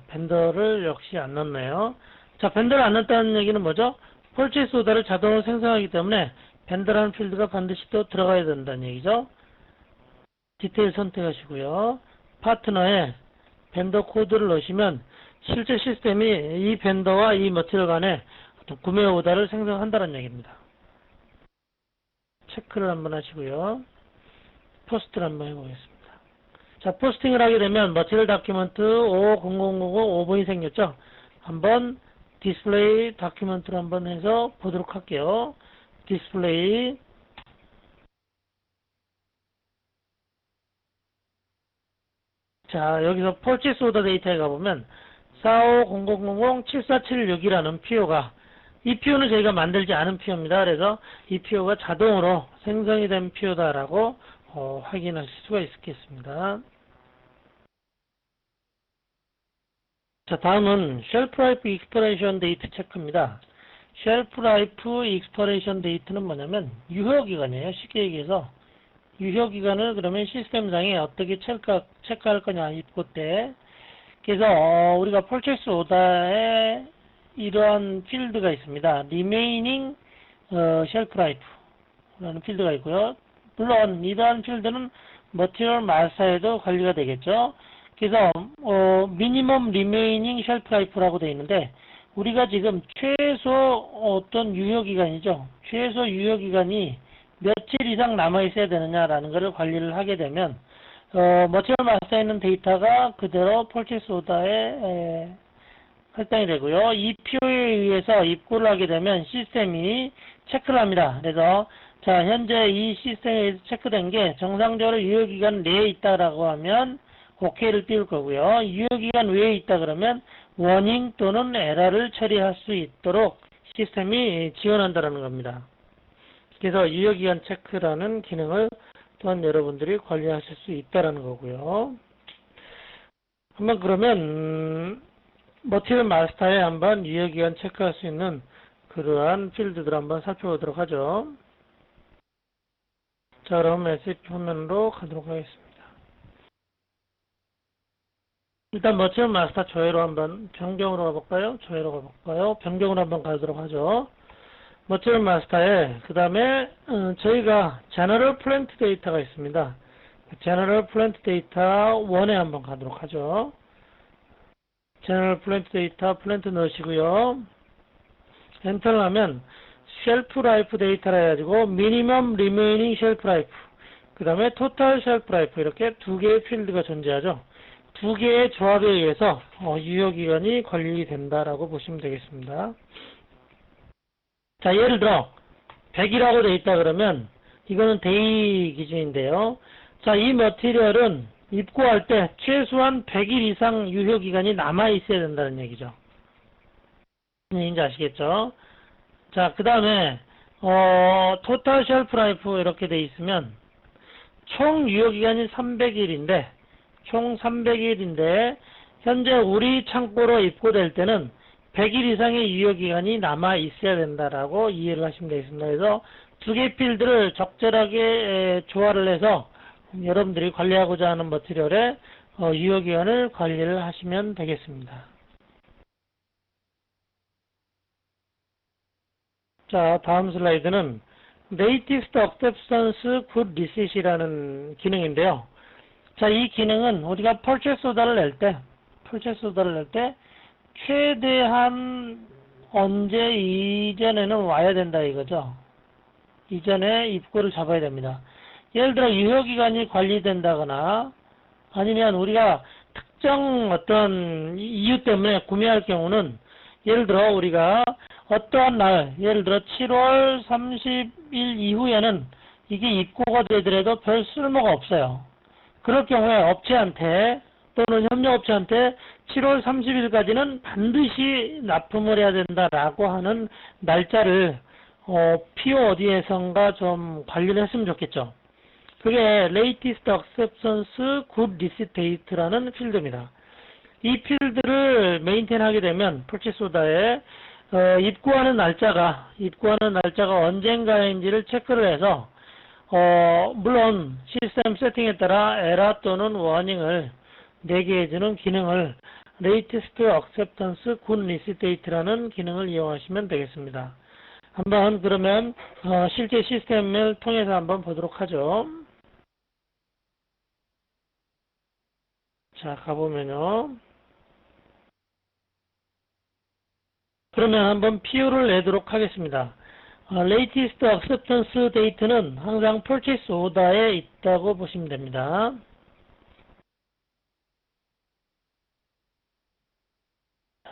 벤더를 역시 안 넣었네요. 자, 벤더를 안 넣었다는 얘기는 뭐죠? 펄체스 오더를 자동으로 생성하기 때문에 벤더라는 필드가 반드시 또 들어가야 된다는 얘기죠. 디테일 선택하시고요. 파트너에 벤더 코드를 넣으시면 실제 시스템이 이 벤더와 이 머티리얼 간에 어떤 구매 오더를 생성한다는 얘기입니다. 체크를 한번 하시고요. 포스트를 한번 해보겠습니다. 자, 포스팅을 하게 되면 머티리얼 다큐먼트 500005 5번이 생겼죠. 한번 디스플레이 다큐먼트를 한번 해서 보도록 할게요. 디스플레이 자, 여기서 펄치스 오더 데이터에 가보면 450000-7476이라는 PO가 이 PO는 저희가 만들지 않은 PO입니다. 그래서 이 PO가 자동으로 생성이 된 PO다라고 확인하실 수가 있겠습니다. 자, 다음은 쉘프 라이프 익스퍼레이션 데이트 체크입니다. 쉘프 라이프 익스퍼레이션 데이트는 뭐냐면 유효기간이에요. 쉽게 얘기해서 유효기간을 그러면 시스템상에 어떻게 체크할 거냐 입고 때. 그래서 우리가 펄체스 오다에 이러한 필드가 있습니다. remaining shelf life라는 필드가 있고요. 물론 이러한 필드는 material master에도 관리가 되겠죠. 그래서 minimum remaining shelf life라고 되어 있는데 우리가 지금 최소 어떤 유효기간이죠. 최소 유효기간이 며칠 이상 남아있어야 되느냐라는 것을 관리를 하게 되면 머티리얼 마스터에 있는 데이터가 그대로 펄체스 오다에 할당이 되고요. 이 PO에 의해서 입고를 하게 되면 시스템이 체크를 합니다. 그래서 자, 현재 이 시스템에 체크된 게 정상적으로 유효기간 내에 있다라고 하면 OK를 띄울 거고요. 유효기간 외에 있다 그러면 워닝 또는 에러를 처리할 수 있도록 시스템이 지원한다는 겁니다. 그래서 유효기간 체크라는 기능을 또한 여러분들이 관리하실 수 있다는 거고요. 한번 그러면 머티리얼 마스터에 한번 유효기간 체크할 수 있는 그러한 필드들 한번 살펴보도록 하죠. 자, 그럼 SAP 화면으로 가도록 하겠습니다. 일단 머티리얼 마스터 조회로 한번 변경으로 가볼까요? 조회로 가볼까요? 변경으로 한번 가도록 하죠. 머티리얼 마스터에 그 다음에 저희가 제너럴 플랜트 데이터가 있습니다. 제너럴 플랜트 데이터 1에 한번 가도록 하죠. 제너럴 플랜트 데이터 플랜트 넣으시고요. 엔터를 하면 쉘프 라이프 데이터라 해가지고 미니멈 리메이닝 쉘프 라이프 그 다음에 토탈 쉘프 라이프 이렇게 두 개의 필드가 존재하죠. 두 개의 조합에 의해서 유효기간이 관리된다라고 보시면 되겠습니다. 자, 예를 들어 100이라고 되어 있다 그러면 이거는 데이 기준인데요. 자, 이 머티리얼은 입고할 때 최소한 100일 이상 유효기간이 남아 있어야 된다는 얘기죠. 무슨 얘기인지 아시겠죠? 자, 그 다음에 토탈 쉘프 라이프 이렇게 되어 있으면 총 유효기간이 300일인데 총 300일인데 현재 우리 창고로 입고될 때는 100일 이상의 유효기간이 남아 있어야 된다라고 이해를 하시면 되겠습니다. 그래서 두 개 필드를 적절하게 조화를 해서 여러분들이 관리하고자 하는 머티리얼의 유효기간을 관리를 하시면 되겠습니다. 자, 다음 슬라이드는 Latest Acceptance Good Reset이라는 기능인데요. 자, 이 기능은 우리가 Purchase Order를 낼 때 최대한 언제 이전에는 와야 된다 이거죠. 이전에 입고를 잡아야 됩니다. 예를 들어 유효기간이 관리된다거나 아니면 우리가 특정 어떤 이유 때문에 구매할 경우는 예를 들어 우리가 어떠한 날, 예를 들어 7월 30일 이후에는 이게 입고가 되더라도 별 쓸모가 없어요. 그럴 경우에 업체한테 또는 협력업체한테 7월 30일까지는 반드시 납품을 해야 된다라고 하는 날짜를 PO 어디에선가 좀 관리를 했으면 좋겠죠. 그게 Latest Acceptance Good Reset Date라는 필드입니다. 이 필드를 메인테인하게 되면 Purchase Order에 입고하는 날짜가 언젠가인지를 체크를 해서 물론 시스템 세팅에 따라 에러 또는 워닝을 내게 해주는 기능을 Latest Acceptance Good Reset Date라는 기능을 이용하시면 되겠습니다. 한번 그러면 실제 시스템을 통해서 한번 보도록 하죠. 자, 가보면요. 그러면 한번 PO를 내도록 하겠습니다. Latest Acceptance Date는 항상 Purchase Order에 있다고 보시면 됩니다.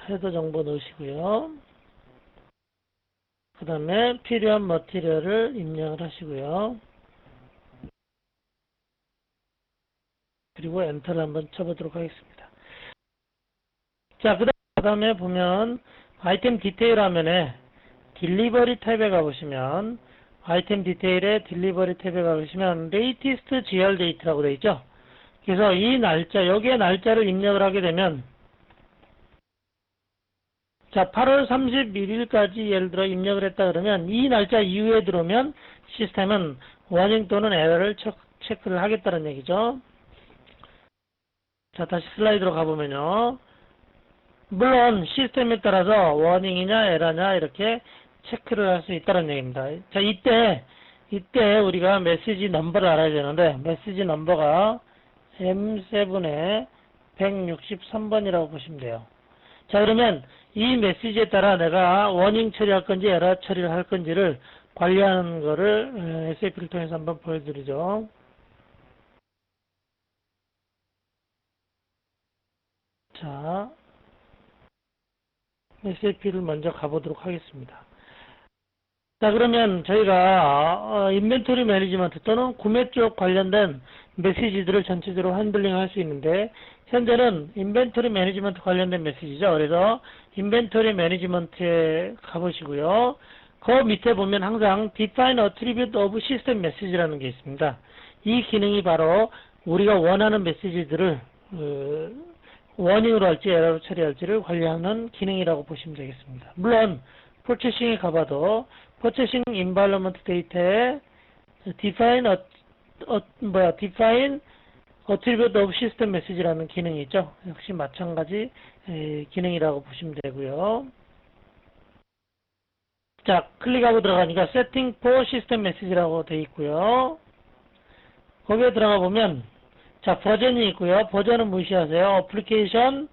헤더 정보 넣으시고요. 그 다음에 필요한 머티리얼을 입력을 하시고요. 그리고 엔터를 한번 쳐보도록 하겠습니다. 자, 그 다음에 보면 아이템 디테일 화면에 딜리버리 탭에 가보시면 아이템 디테일에 딜리버리 탭에 가보시면 latest GR date라고 되어 있죠. 그래서 이 날짜, 여기에 날짜를 입력을 하게 되면 자, 8월 31일까지 예를 들어 입력을 했다 그러면 이 날짜 이후에 들어오면 시스템은 워닝 또는 에러를 체크를 하겠다는 얘기죠. 자, 다시 슬라이드로 가보면요. 물론 시스템에 따라서 워닝이냐 에러냐 이렇게 체크를 할 수 있다는 얘기입니다. 자, 이때 우리가 메시지 넘버를 알아야 되는데 메시지 넘버가 M7의 163번이라고 보시면 돼요. 자, 그러면 이 메시지에 따라 내가 워닝 처리할 건지 에러 처리를 할 건지를 관리하는 거를 SAP를 통해서 한번 보여드리죠. 자, SAP를 먼저 가보도록 하겠습니다. 자, 그러면 저희가 인벤토리 매니지먼트 또는 구매 쪽 관련된 메시지들을 전체적으로 핸들링 할 수 있는데 현재는 인벤토리 매니지먼트 관련된 메시지죠. 그래서 인벤토리 매니지먼트에 가보시고요. 그 밑에 보면 항상 define attribute of system message라는 게 있습니다. 이 기능이 바로 우리가 원하는 메시지들을 워닝으로 할지 에러로 처리할지를 관리하는 기능이라고 보시면 되겠습니다. 물론 purchasing에 가봐도 purchasing environment data에 define attribute of system message라는 기능이 있죠. 역시 마찬가지 기능이라고 보시면 되고요. 자, 클릭하고 들어가니까 setting for system message라고 되어 있고요. 거기에 들어가 보면 자, 버전이 있고요. 버전은 무시하세요. 애플리케이션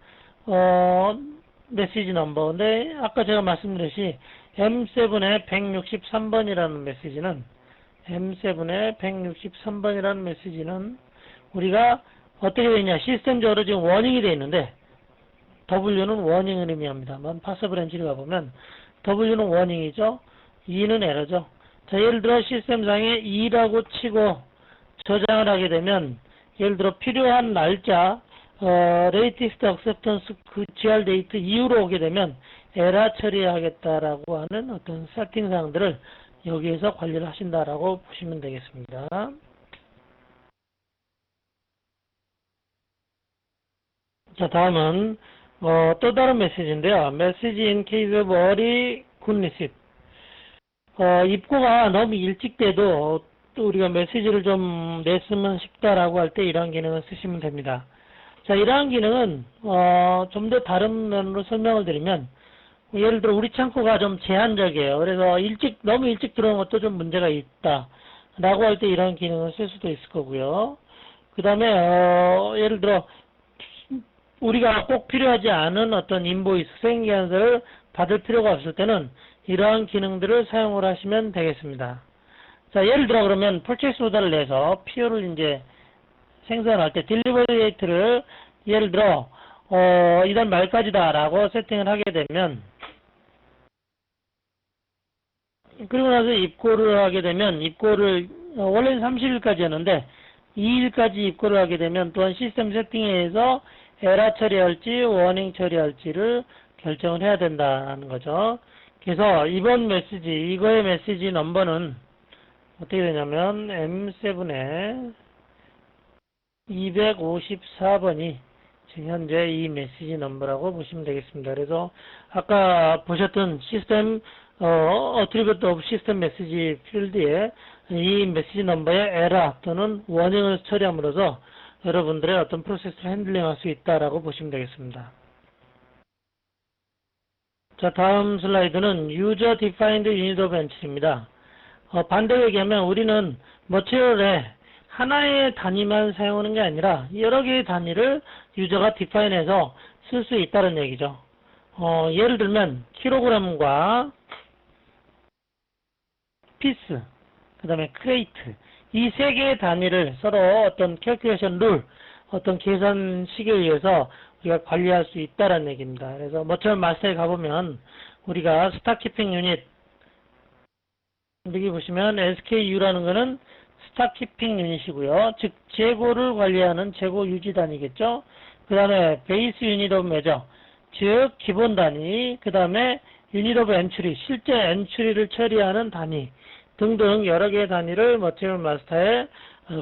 메시지 넘버. 근데 아까 제가 말씀드렸듯이 M7의 163번이라는 메시지는 M7의 163번이라는 메시지는 우리가 어떻게 되냐 시스템적으로 지금 워닝이 되어 있는데 W는 워닝을 의미합니다만 파서 브랜치를 가보면 W는 워닝이죠. E는 에러죠. 자, 예를 들어 시스템상에 E라고 치고 저장을 하게 되면 예를 들어 필요한 날짜 latest acceptance 그 GR 데이트 이후로 오게 되면 에러 처리하겠다라고 하는 어떤 세팅 사항들을 여기에서 관리를 하신다라고 보시면 되겠습니다. 자, 다음은 또 다른 메시지인데요. Message in case of early good receipt. 입고가 너무 일찍 돼도 또 우리가 메시지를 좀 냈으면 싶다라고 할 때 이러한 기능을 쓰시면 됩니다. 자, 이러한 기능은 좀 더 다른 면으로 설명을 드리면 예를 들어 우리 창고가 좀 제한적이에요. 그래서 너무 일찍 들어온 것도 좀 문제가 있다 라고 할 때 이런 기능을 쓸 수도 있을 거고요. 그 다음에 예를 들어 우리가 꼭 필요하지 않은 어떤 인보이스 생계한서를 받을 필요가 없을 때는 이러한 기능들을 사용을 하시면 되겠습니다. 자, 예를 들어 그러면 purchase order를 내서 PO를 이제 생산할 때 delivery date를 예를 들어 이달 말까지다 라고 세팅을 하게 되면 그리고 나서 입고를 하게 되면 입고를 원래는 30일까지였는데 2일까지 입고를 하게 되면 또한 시스템 세팅에 의해서 에러 처리할지 워닝 처리할지를 결정을 해야 된다는 거죠. 그래서 이번 메시지 이거의 메시지 넘버는 어떻게 되냐면 M7의 254번이 지금 현재 이 메시지 넘버라고 보시면 되겠습니다. 그래서 아까 보셨던 시스템 attribute of system message 필드에 이 메시지 넘버의 에러 또는 워닝을 처리함으로써 여러분들의 어떤 프로세스를 핸들링할 수 있다라고 보시면 되겠습니다. 자, 다음 슬라이드는 User Defined Unit of Entry입니다. 반대로 얘기하면 우리는 머티리얼에 하나의 단위만 사용하는 게 아니라 여러 개의 단위를 유저가 디파인해서 쓸 수 있다는 얘기죠. 예를 들면 킬로그램과 피스, 그 다음에 크레이트 이 세 개의 단위를 서로 어떤 캘큘레이션 룰, 어떤 계산식에 의해서 우리가 관리할 수 있다는 얘기입니다. 그래서 머티리얼 마스터에 가보면 우리가 스탁키핑 유닛 여기 보시면 SKU라는 거는 스탁키핑 유닛이고요. 즉 재고를 관리하는 재고 유지 단위겠죠. 그 다음에 베이스 유닛 오브 메저 즉 기본 단위, 그 다음에 유닛 오브 엔트리, 실제 엔트리를 처리하는 단위 등등 여러 개의 단위를 머티리얼 마스터에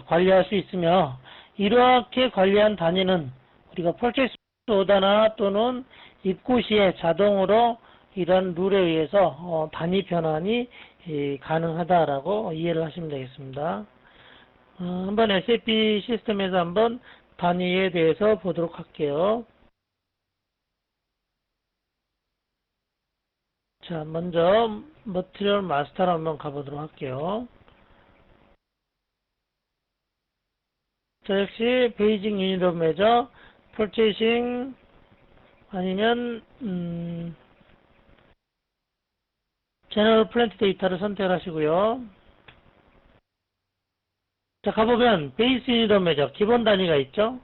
관리할 수 있으며, 이렇게 관리한 단위는 우리가 퍼체이스 오더나 또는 입고 시에 자동으로 이런 룰에 의해서 단위 변환이 가능하다라고 이해를 하시면 되겠습니다. 한번 SAP 시스템에서 한번 단위에 대해서 보도록 할게요. 자, 먼저 머티리얼 마스터로 한번 가보도록 할게요. 자, 역시 베이직 유닛 오브 메저, 퍼체이싱 아니면 제너럴 플랜트 데이터를 선택하시고요. 자, 가보면 베이스 유닛 오브 메저, 기본 단위가 있죠.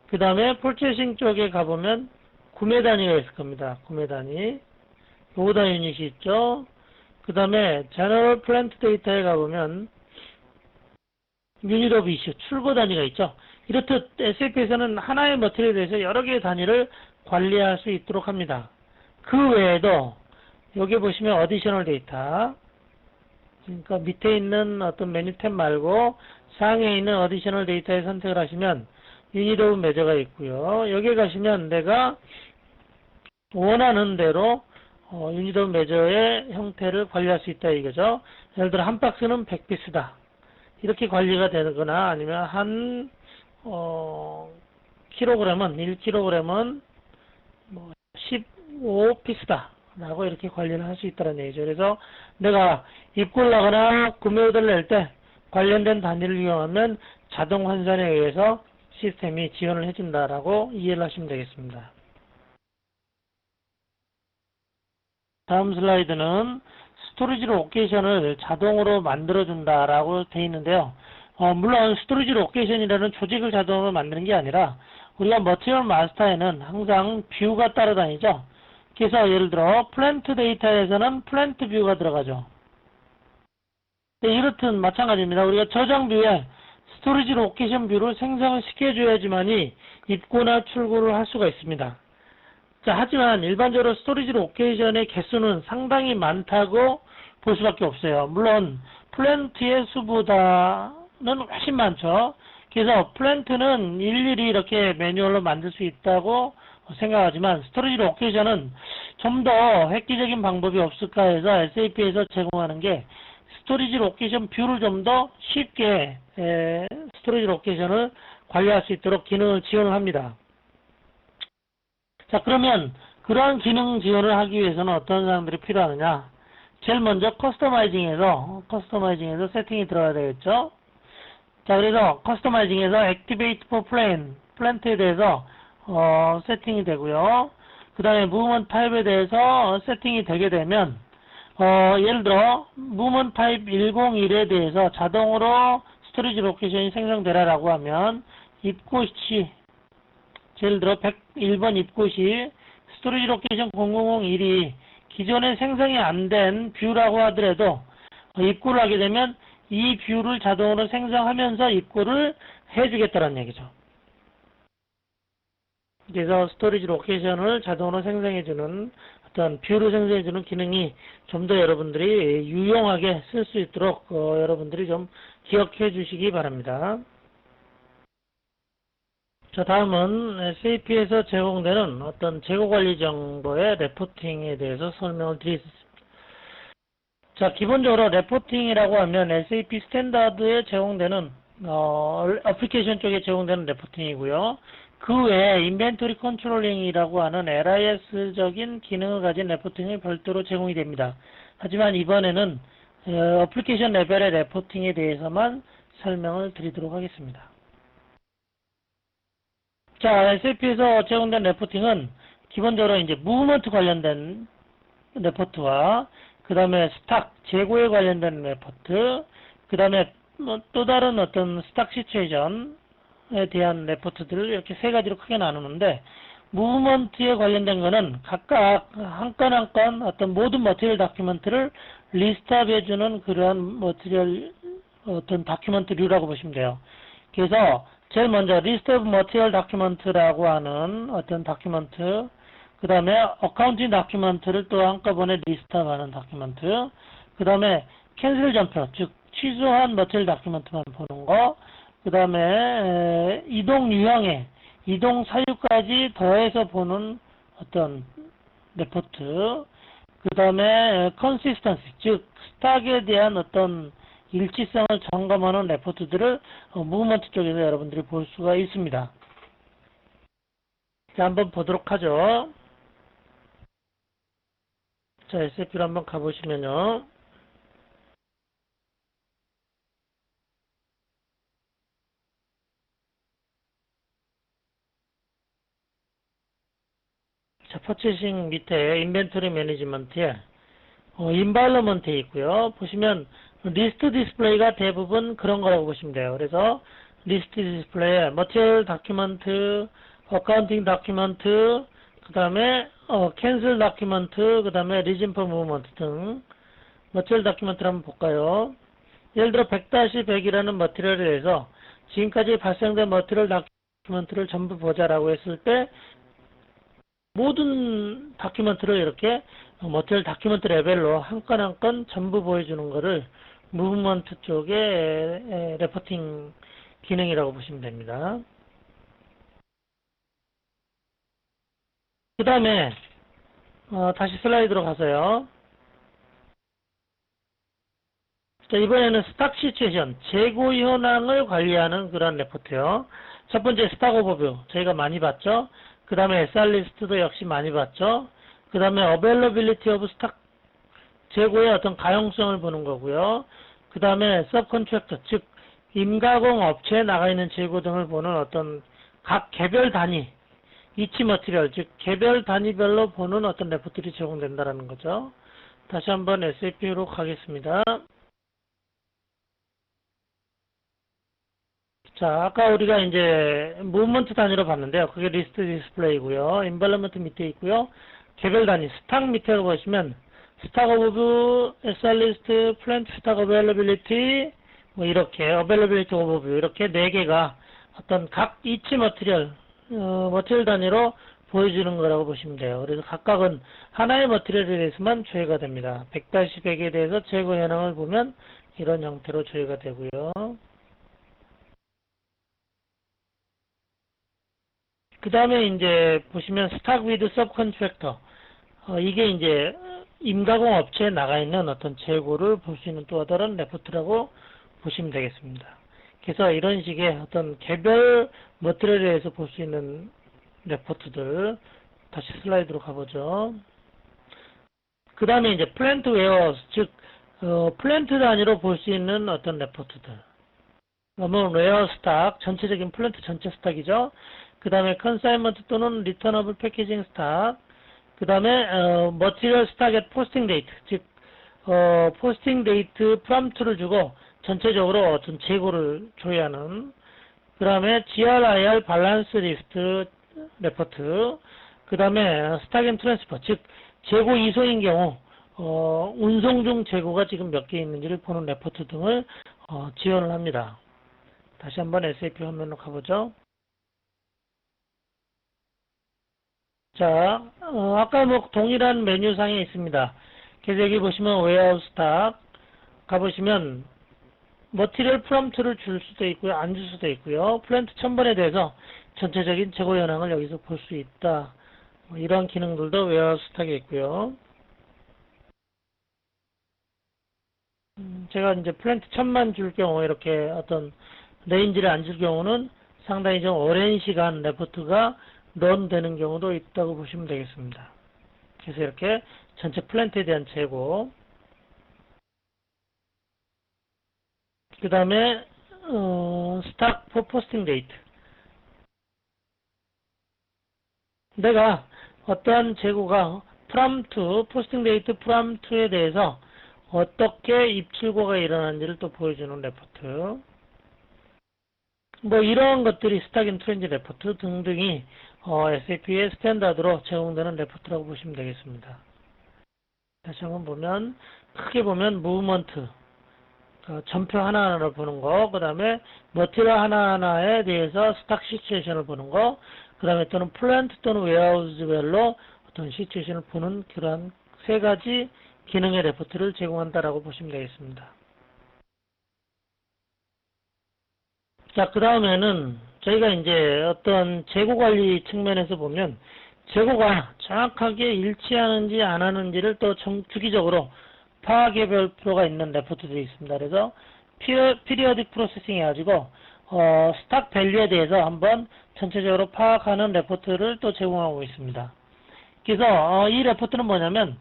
그 다음에 퍼체이싱 쪽에 가보면 구매 단위가 있을 겁니다. 구매 단위. 오더 유닛이 있죠. 그 다음에 제너럴 플랜트 데이터에 가보면 유닛 오브 이슈, 출고 단위가 있죠. 이렇듯 SAP에서는 하나의 머티리얼에 대해서 여러 개의 단위를 관리할 수 있도록 합니다. 그 외에도 여기 보시면 어디셔널 데이터, 그러니까 밑에 있는 어떤 메뉴 탭 말고 상에 있는 어디셔널 데이터에 선택을 하시면 유닛 오브 메저가 있고요. 여기에 가시면 내가 원하는 대로 유닛 오브 메저의 형태를 관리할 수 있다 이거죠. 예를 들어 한 박스는 100피스다. 이렇게 관리가 되거나, 아니면 한 킬로그램은 1kg은 뭐 15피스다 라고 이렇게 관리를 할 수 있다는 얘기죠. 그래서 내가 입고를 하거나 구매 오더를 낼 때 관련된 단위를 이용하면 자동 환산에 의해서 시스템이 지원을 해준다라고 이해를 하시면 되겠습니다. 다음 슬라이드는 스토리지 로케이션을 자동으로 만들어준다라고 되어 있는데요. 물론 스토리지 로케이션이라는 조직을 자동으로 만드는 게 아니라 우리가 머티리얼 마스터에는 항상 뷰가 따라다니죠. 그래서 예를 들어 플랜트 데이터에서는 플랜트 뷰가 들어가죠. 네, 이렇듯 마찬가지입니다. 우리가 저장 뷰에 스토리지 로케이션 뷰를 생성을 시켜줘야지만이 입고나 출고를 할 수가 있습니다. 자, 하지만 일반적으로 스토리지 로케이션의 개수는 상당히 많다고 볼 수밖에 없어요. 물론 플랜트의 수보다는 훨씬 많죠. 그래서 플랜트는 일일이 이렇게 매뉴얼로 만들 수 있다고 생각하지만 스토리지 로케이션은 좀 더 획기적인 방법이 없을까 해서 SAP에서 제공하는 게 스토리지 로케이션 뷰를 좀 더 쉽게 스토리지 로케이션을 관리할 수 있도록 기능을 지원을 합니다. 자, 그러면 그러한 기능 지원을 하기 위해서는 어떤 사람들이 필요하느냐? 제일 먼저 커스터마이징에서 세팅이 들어가야 되겠죠? 자, 그래서 커스터마이징에서 Activate for 플랜트에 대해서 세팅이 되고요. 그 다음에 무브먼트 타입에 대해서 세팅이 되게 되면 예를 들어 무브먼트 타입 101에 대해서 자동으로 스토리지 로케이션이 생성되라라고 하면 입고시, 예를 들어 101번 입고시 스토리지 로케이션 0001이 기존에 생성이 안 된 뷰라고 하더라도 입고를 하게 되면 이 뷰를 자동으로 생성하면서 입고를 해주겠다는 얘기죠. 그래서 스토리지 로케이션을 자동으로 생성해주는 어떤 뷰를 생성해주는 기능이 좀 더 여러분들이 유용하게 쓸 수 있도록 여러분들이 좀 기억해 주시기 바랍니다. 자, 다음은 SAP에서 제공되는 어떤 재고관리 정도의 레포팅에 대해서 설명을 드리겠습니다. 자, 기본적으로 레포팅이라고 하면 SAP 스탠다드에 제공되는 애플리케이션 쪽에 제공되는 레포팅이고요. 그 외에 인벤토리 컨트롤링이라고 하는 LIS적인 기능을 가진 레포팅이 별도로 제공이 됩니다. 하지만 이번에는 애플리케이션 레벨의 레포팅에 대해서만 설명을 드리도록 하겠습니다. 자, SAP에서 제공된 레포팅은 기본적으로 이제 무브먼트 관련된 레포트와 그 다음에 스탁, 재고에 관련된 레포트, 그 다음에 또 다른 어떤 스탁 시츄에이션에 대한 레포트들을 이렇게 세 가지로 크게 나누는데, 무브먼트에 관련된 거는 각각 한 건 한 건 어떤 모든 머티리얼 다큐멘트를 리스트업 해주는 그러한 머티리얼 어떤 다큐멘트류라고 보시면 돼요. 그래서 제일 먼저 리스트 오브 머티리얼 다큐멘트라고 하는 어떤 다큐멘트, 그 다음에 어카운팅 다큐먼트를 또 한꺼번에 리스트하는 다큐먼트, 그 다음에 캔슬 점표, 즉 취소한 머티리얼 다큐먼트만 보는 거, 그 다음에 이동 유형에 이동 사유까지 더해서 보는 어떤 레포트, 그 다음에 컨시스턴시, 즉 스탁에 대한 어떤 일치성을 점검하는 레포트들을 무브먼트 쪽에서 여러분들이 볼 수가 있습니다. 자, 한번 보도록 하죠. 자, SFP로 한번 가보시면요. 자, 퍼체싱 밑에 인벤토리 매니지먼트에 인바이러먼트에 있고요. 보시면 리스트 디스플레이가 대부분 그런 거라고 보시면 돼요. 그래서 리스트 디스플레이에 머티리얼 다큐먼트, 어카운팅 다큐먼트, 그 다음에 캔슬 다큐먼트, 그 다음에 리즌 포 무브먼트 등 머티리얼 다큐먼트를 한번 볼까요? 예를 들어 100-100이라는 머티리얼에 대해서 지금까지 발생된 머티리얼 다큐먼트를 전부 보자라고 했을 때 모든 다큐먼트를 이렇게 머티리얼 다큐먼트 레벨로 한 건 한 건 전부 보여주는 거를 무브먼트 쪽의 레포팅 기능이라고 보시면 됩니다. 그 다음에 다시 슬라이드로 가서요. 자, 이번에는 스탁 시츄에이션, 재고 현황을 관리하는 그런 레포트요. 첫 번째 스탁 오버뷰, 저희가 많이 봤죠. 그 다음에 SR 리스트도 역시 많이 봤죠. 그 다음에 어베일러빌리티 오브 스탁, 재고의 어떤 가용성을 보는 거고요. 그 다음에 서브컨트랙터, 즉 임가공 업체에 나가 있는 재고 등을 보는 어떤 각 개별 단위, 이치 머티리얼, 즉 개별 단위별로 보는 어떤 레포트들이 제공된다는 거죠. 다시 한번 SAP로 가겠습니다. 자, 아까 우리가 이제 무브먼트 단위로 봤는데요. 그게 리스트 디스플레이고요. 인발러먼트 밑에 있고요. 개별 단위, 스탁 밑에 보시면 스탁 오버뷰, SR 리스트, 플랜트 스탁 어베일러빌리티, 뭐 이렇게 어베일러빌리티 오버뷰 이렇게 네 개가 어떤 각 이치 머티리얼, 머티리얼 단위로 보여주는 거라고 보시면 돼요. 그래서 각각은 하나의 머티리얼에 대해서만 조회가 됩니다. 100-100에 대해서 재고 현황을 보면 이런 형태로 조회가 되고요. 그 다음에 이제 보시면 스탁 위드 서브컨트랙터, 이게 이제 임가공 업체에 나가 있는 어떤 재고를 볼 수 있는 또 다른 레포트라고 보시면 되겠습니다. 그래서 이런 식의 어떤 개별 머티리얼에 대해서 볼 수 있는 레포트들, 다시 슬라이드로 가보죠. 그 다음에 이제 플랜트 웨어하우스, 즉 플랜트 단위로 볼 수 있는 어떤 레포트들. 그러면 웨어 스탁, 전체적인 플랜트 전체 스탁이죠. 그 다음에 컨사이먼트 또는 리터너블 패키징 스탁, 그 다음에 머티리얼 스탁의 포스팅 데이트, 즉 포스팅 데이트 프롬프트를 주고 전체적으로 어떤 재고를 조회하는, 그 다음에 GRIR 밸런스 리스트 레포트, 그 다음에 스탁 앤 트랜스퍼, 즉 재고 이소인 경우 운송 중 재고가 지금 몇 개 있는지를 보는 레포트 등을 지원을 합니다. 다시 한번 SAP 화면으로 가보죠. 자, 아까 뭐 동일한 메뉴상에 있습니다. 그래서 여기 보시면 웨어하우스 탑 가보시면 머티리얼 프롬프트를 줄 수도 있고요, 안 줄 수도 있고요. 플랜트 1000번에 대해서 전체적인 재고 현황을 여기서 볼 수 있다. 뭐 이런 기능들도 웨어하우스 탑에 있고요. 제가 이제 플랜트 1000만 줄 경우 이렇게 어떤 레인지를 안 줄 경우는 상당히 좀 오랜 시간 레포트가 런 되는 경우도 있다고 보시면 되겠습니다. 그래서 이렇게 전체 플랜트에 대한 재고, 그 다음에 스탁 포 포스팅 데이트, 내가 어떠한 재고가 프롬프트, 포스팅 데이트 프롬프트에 대해서 어떻게 입출고가 일어나는지를 또 보여주는 레포트, 뭐 이런 것들이 스탁 인 트렌지 레포트 등등이 SAP의 스탠다드로 제공되는 레포트라고 보시면 되겠습니다. 다시 한번 보면, 크게 보면 무브먼트, 전표 하나하나를 보는 거, 그 다음에 머티리얼 하나하나에 대해서 스탁 시츄에이션을 보는 거, 그 다음에 또는 플랜트 또는 웨어하우스별로 어떤 시츄에이션을 보는 그러한 세 가지 기능의 레포트를 제공한다라고 보시면 되겠습니다. 자, 그 다음에는 저희가 이제 어떤 재고 관리 측면에서 보면 재고가 정확하게 일치하는지 안 하는지를 또 주기적으로 파악해 볼 필요가 있는 레포트들이 있습니다. 그래서 피리어딕 프로세싱 해가지고 스탁 밸류에 대해서 한번 전체적으로 파악하는 레포트를 또 제공하고 있습니다. 그래서 이 레포트는 뭐냐면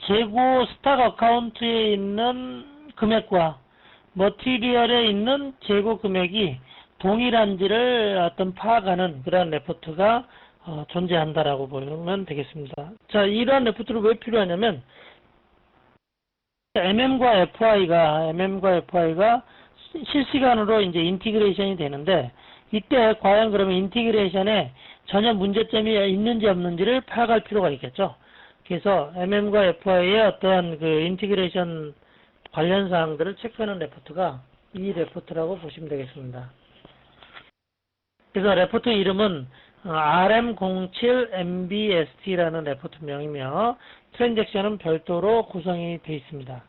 재고 스탁 어카운트에 있는 금액과 머티리얼에 있는 재고 금액이 동일한지를 어떤 파악하는 그런 레포트가 존재한다라고 보면 되겠습니다. 자, 이러한 레포트를 왜 필요하냐면 MM과 FI가 실시간으로 이제 인티그레이션이 되는데 이때 과연 그러면 인티그레이션에 전혀 문제점이 있는지 없는지를 파악할 필요가 있겠죠. 그래서 MM과 FI의 어떤 그 인티그레이션 관련 사항들을 체크하는 레포트가 이 레포트라고 보시면 되겠습니다. 그래서 레포트 이름은 RM07MBST라는 레포트명이며 트랜잭션은 별도로 구성이 되어 있습니다.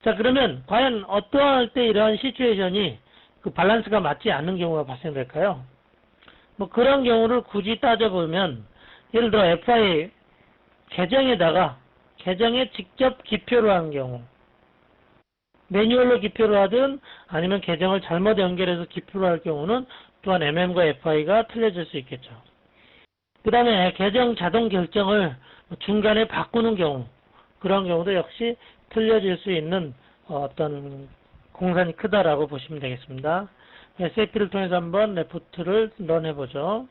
자, 그러면 과연 어떠할 때 이러한 시츄에이션이 그 밸런스가 맞지 않는 경우가 발생될까요? 뭐 그런 경우를 굳이 따져보면 예를 들어 FI 계정에 직접 기표를 하는 경우, 매뉴얼로 기표를 하든 아니면 계정을 잘못 연결해서 기표를 할 경우는 또한 MM과 FI가 틀려질 수 있겠죠. 그 다음에 계정 자동 결정을 중간에 바꾸는 경우, 그런 경우도 역시 틀려질 수 있는 어떤 공산이 크다라고 보시면 되겠습니다. SAP를 통해서 한번 레포트를 런해보죠.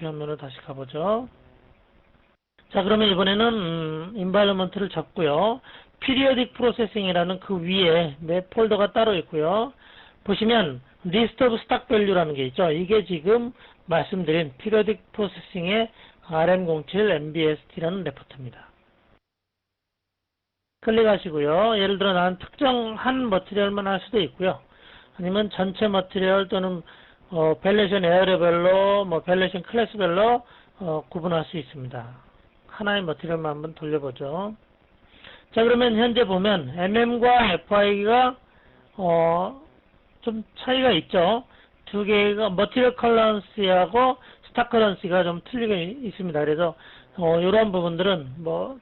화면으로 다시 가보죠. 자, 그러면 이번에는 environment를 접고요. periodic processing이라는 그 위에 맵 폴더가 따로 있고요. 보시면 list of stock value라는 게 있죠. 이게 지금 말씀드린 periodic processing의 RM07MBST라는 레포트입니다. 클릭하시고요. 예를 들어 나는 특정한 머티리얼만 할 수도 있고요. 아니면 전체 머티리얼 또는 밸레이션 에어레별로 밸레이션 클래스별로 구분할 수 있습니다. 하나의 머티리얼만 한번 돌려보죠. 자, 그러면 현재 보면 MM과 FI가 좀 차이가 있죠. 두 개가 머티리얼 컬런시하고 스탁 컬런시가 좀 틀리게 있습니다. 그래서 이런 부분들은 뭐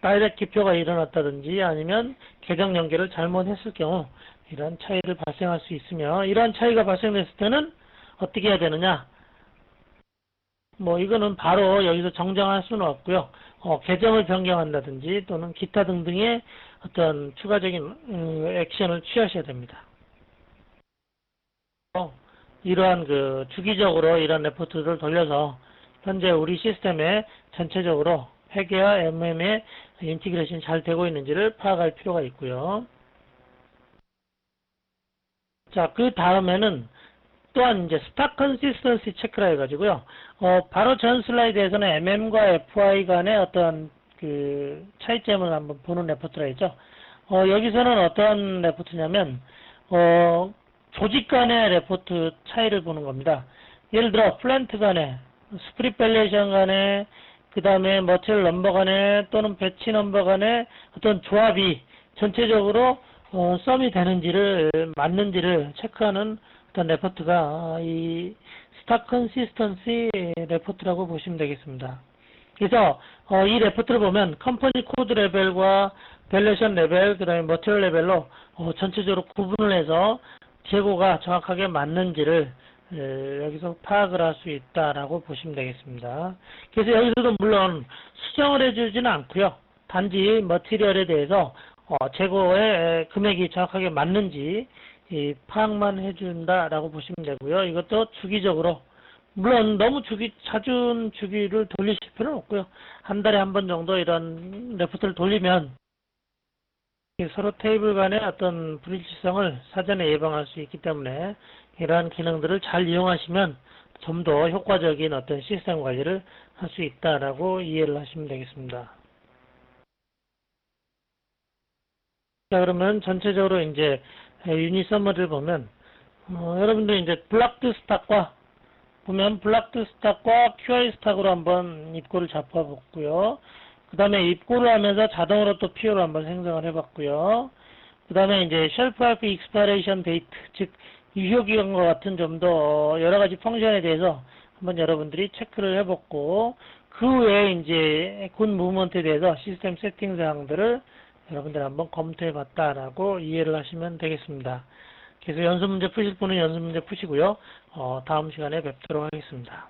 다이렉트 기표가 일어났다든지 아니면 계정 연결을 잘못했을 경우 이런 차이를 발생할 수 있으며, 이러한 차이가 발생했을 때는 어떻게 해야 되느냐, 뭐 이거는 바로 여기서 정정할 수는 없고요. 계정을 변경한다든지 또는 기타 등등의 어떤 추가적인 액션을 취하셔야 됩니다. 이러한 그 주기적으로 이런 레포트를 돌려서 현재 우리 시스템에 전체적으로 회계와 MM의 인티그레이션이 잘 되고 있는지를 파악할 필요가 있고요. 자, 그 다음에는 또한 이제 스탁 컨시스턴시 체크라 해가지고요. 바로 전 슬라이드에서는 MM과 FI 간의 어떤 그 차이점을 한번 보는 레포트라 했죠. 여기서는 어떤 레포트냐면, 조직 간의 레포트 차이를 보는 겁니다. 예를 들어, 플랜트 간에, 스프릿 밸레이션 간에, 그 다음에 머티리얼 넘버 간에, 또는 배치 넘버 간에 어떤 조합이 전체적으로 썸이 되는지를, 맞는지를 체크하는 어떤 레포트가 이 스탁 컨시스턴시 레포트라고 보시면 되겠습니다. 그래서 이 레포트를 보면 컴퍼니 코드 레벨과 밸레이션 레벨, 그 다음에 머티리얼 레벨로 전체적으로 구분을 해서 재고가 정확하게 맞는지를 여기서 파악을 할 수 있다라고 보시면 되겠습니다. 그래서 여기서도 물론 수정을 해주지는 않고요. 단지 머티리얼에 대해서 재고의 금액이 정확하게 맞는지 파악만 해준다라고 보시면 되고요. 이것도 주기적으로, 물론 너무 잦은 주기를 돌리실 필요는 없고요. 한 달에 한 번 정도 이런 레포트를 돌리면 서로 테이블 간의 어떤 불일치성을 사전에 예방할 수 있기 때문에 이러한 기능들을 잘 이용하시면 좀 더 효과적인 어떤 시스템 관리를 할 수 있다라고 이해를 하시면 되겠습니다. 자, 그러면 전체적으로 이제 유닛 서머리를 보면 여러분들 이제 블락드 스탁과 보면 블락드 스탁과 QI 스탁으로 한번 입고를 잡아봤고요. 그 다음에 입고를 하면서 자동으로 또 PO를 한번 생성을 해봤고요. 그 다음에 이제 쉘프 라이프 익스파레이션 데이트, 즉 유효기간과 같은 좀 더 여러가지 펑션에 대해서 한번 여러분들이 체크를 해봤고, 그 외에 이제 굿 무브먼트에 대해서 시스템 세팅 사항들을 여러분들 한번 검토해봤다라고 이해를 하시면 되겠습니다. 그래서 연습 문제 푸실 분은 연습 문제 푸시고요. 다음 시간에 뵙도록 하겠습니다.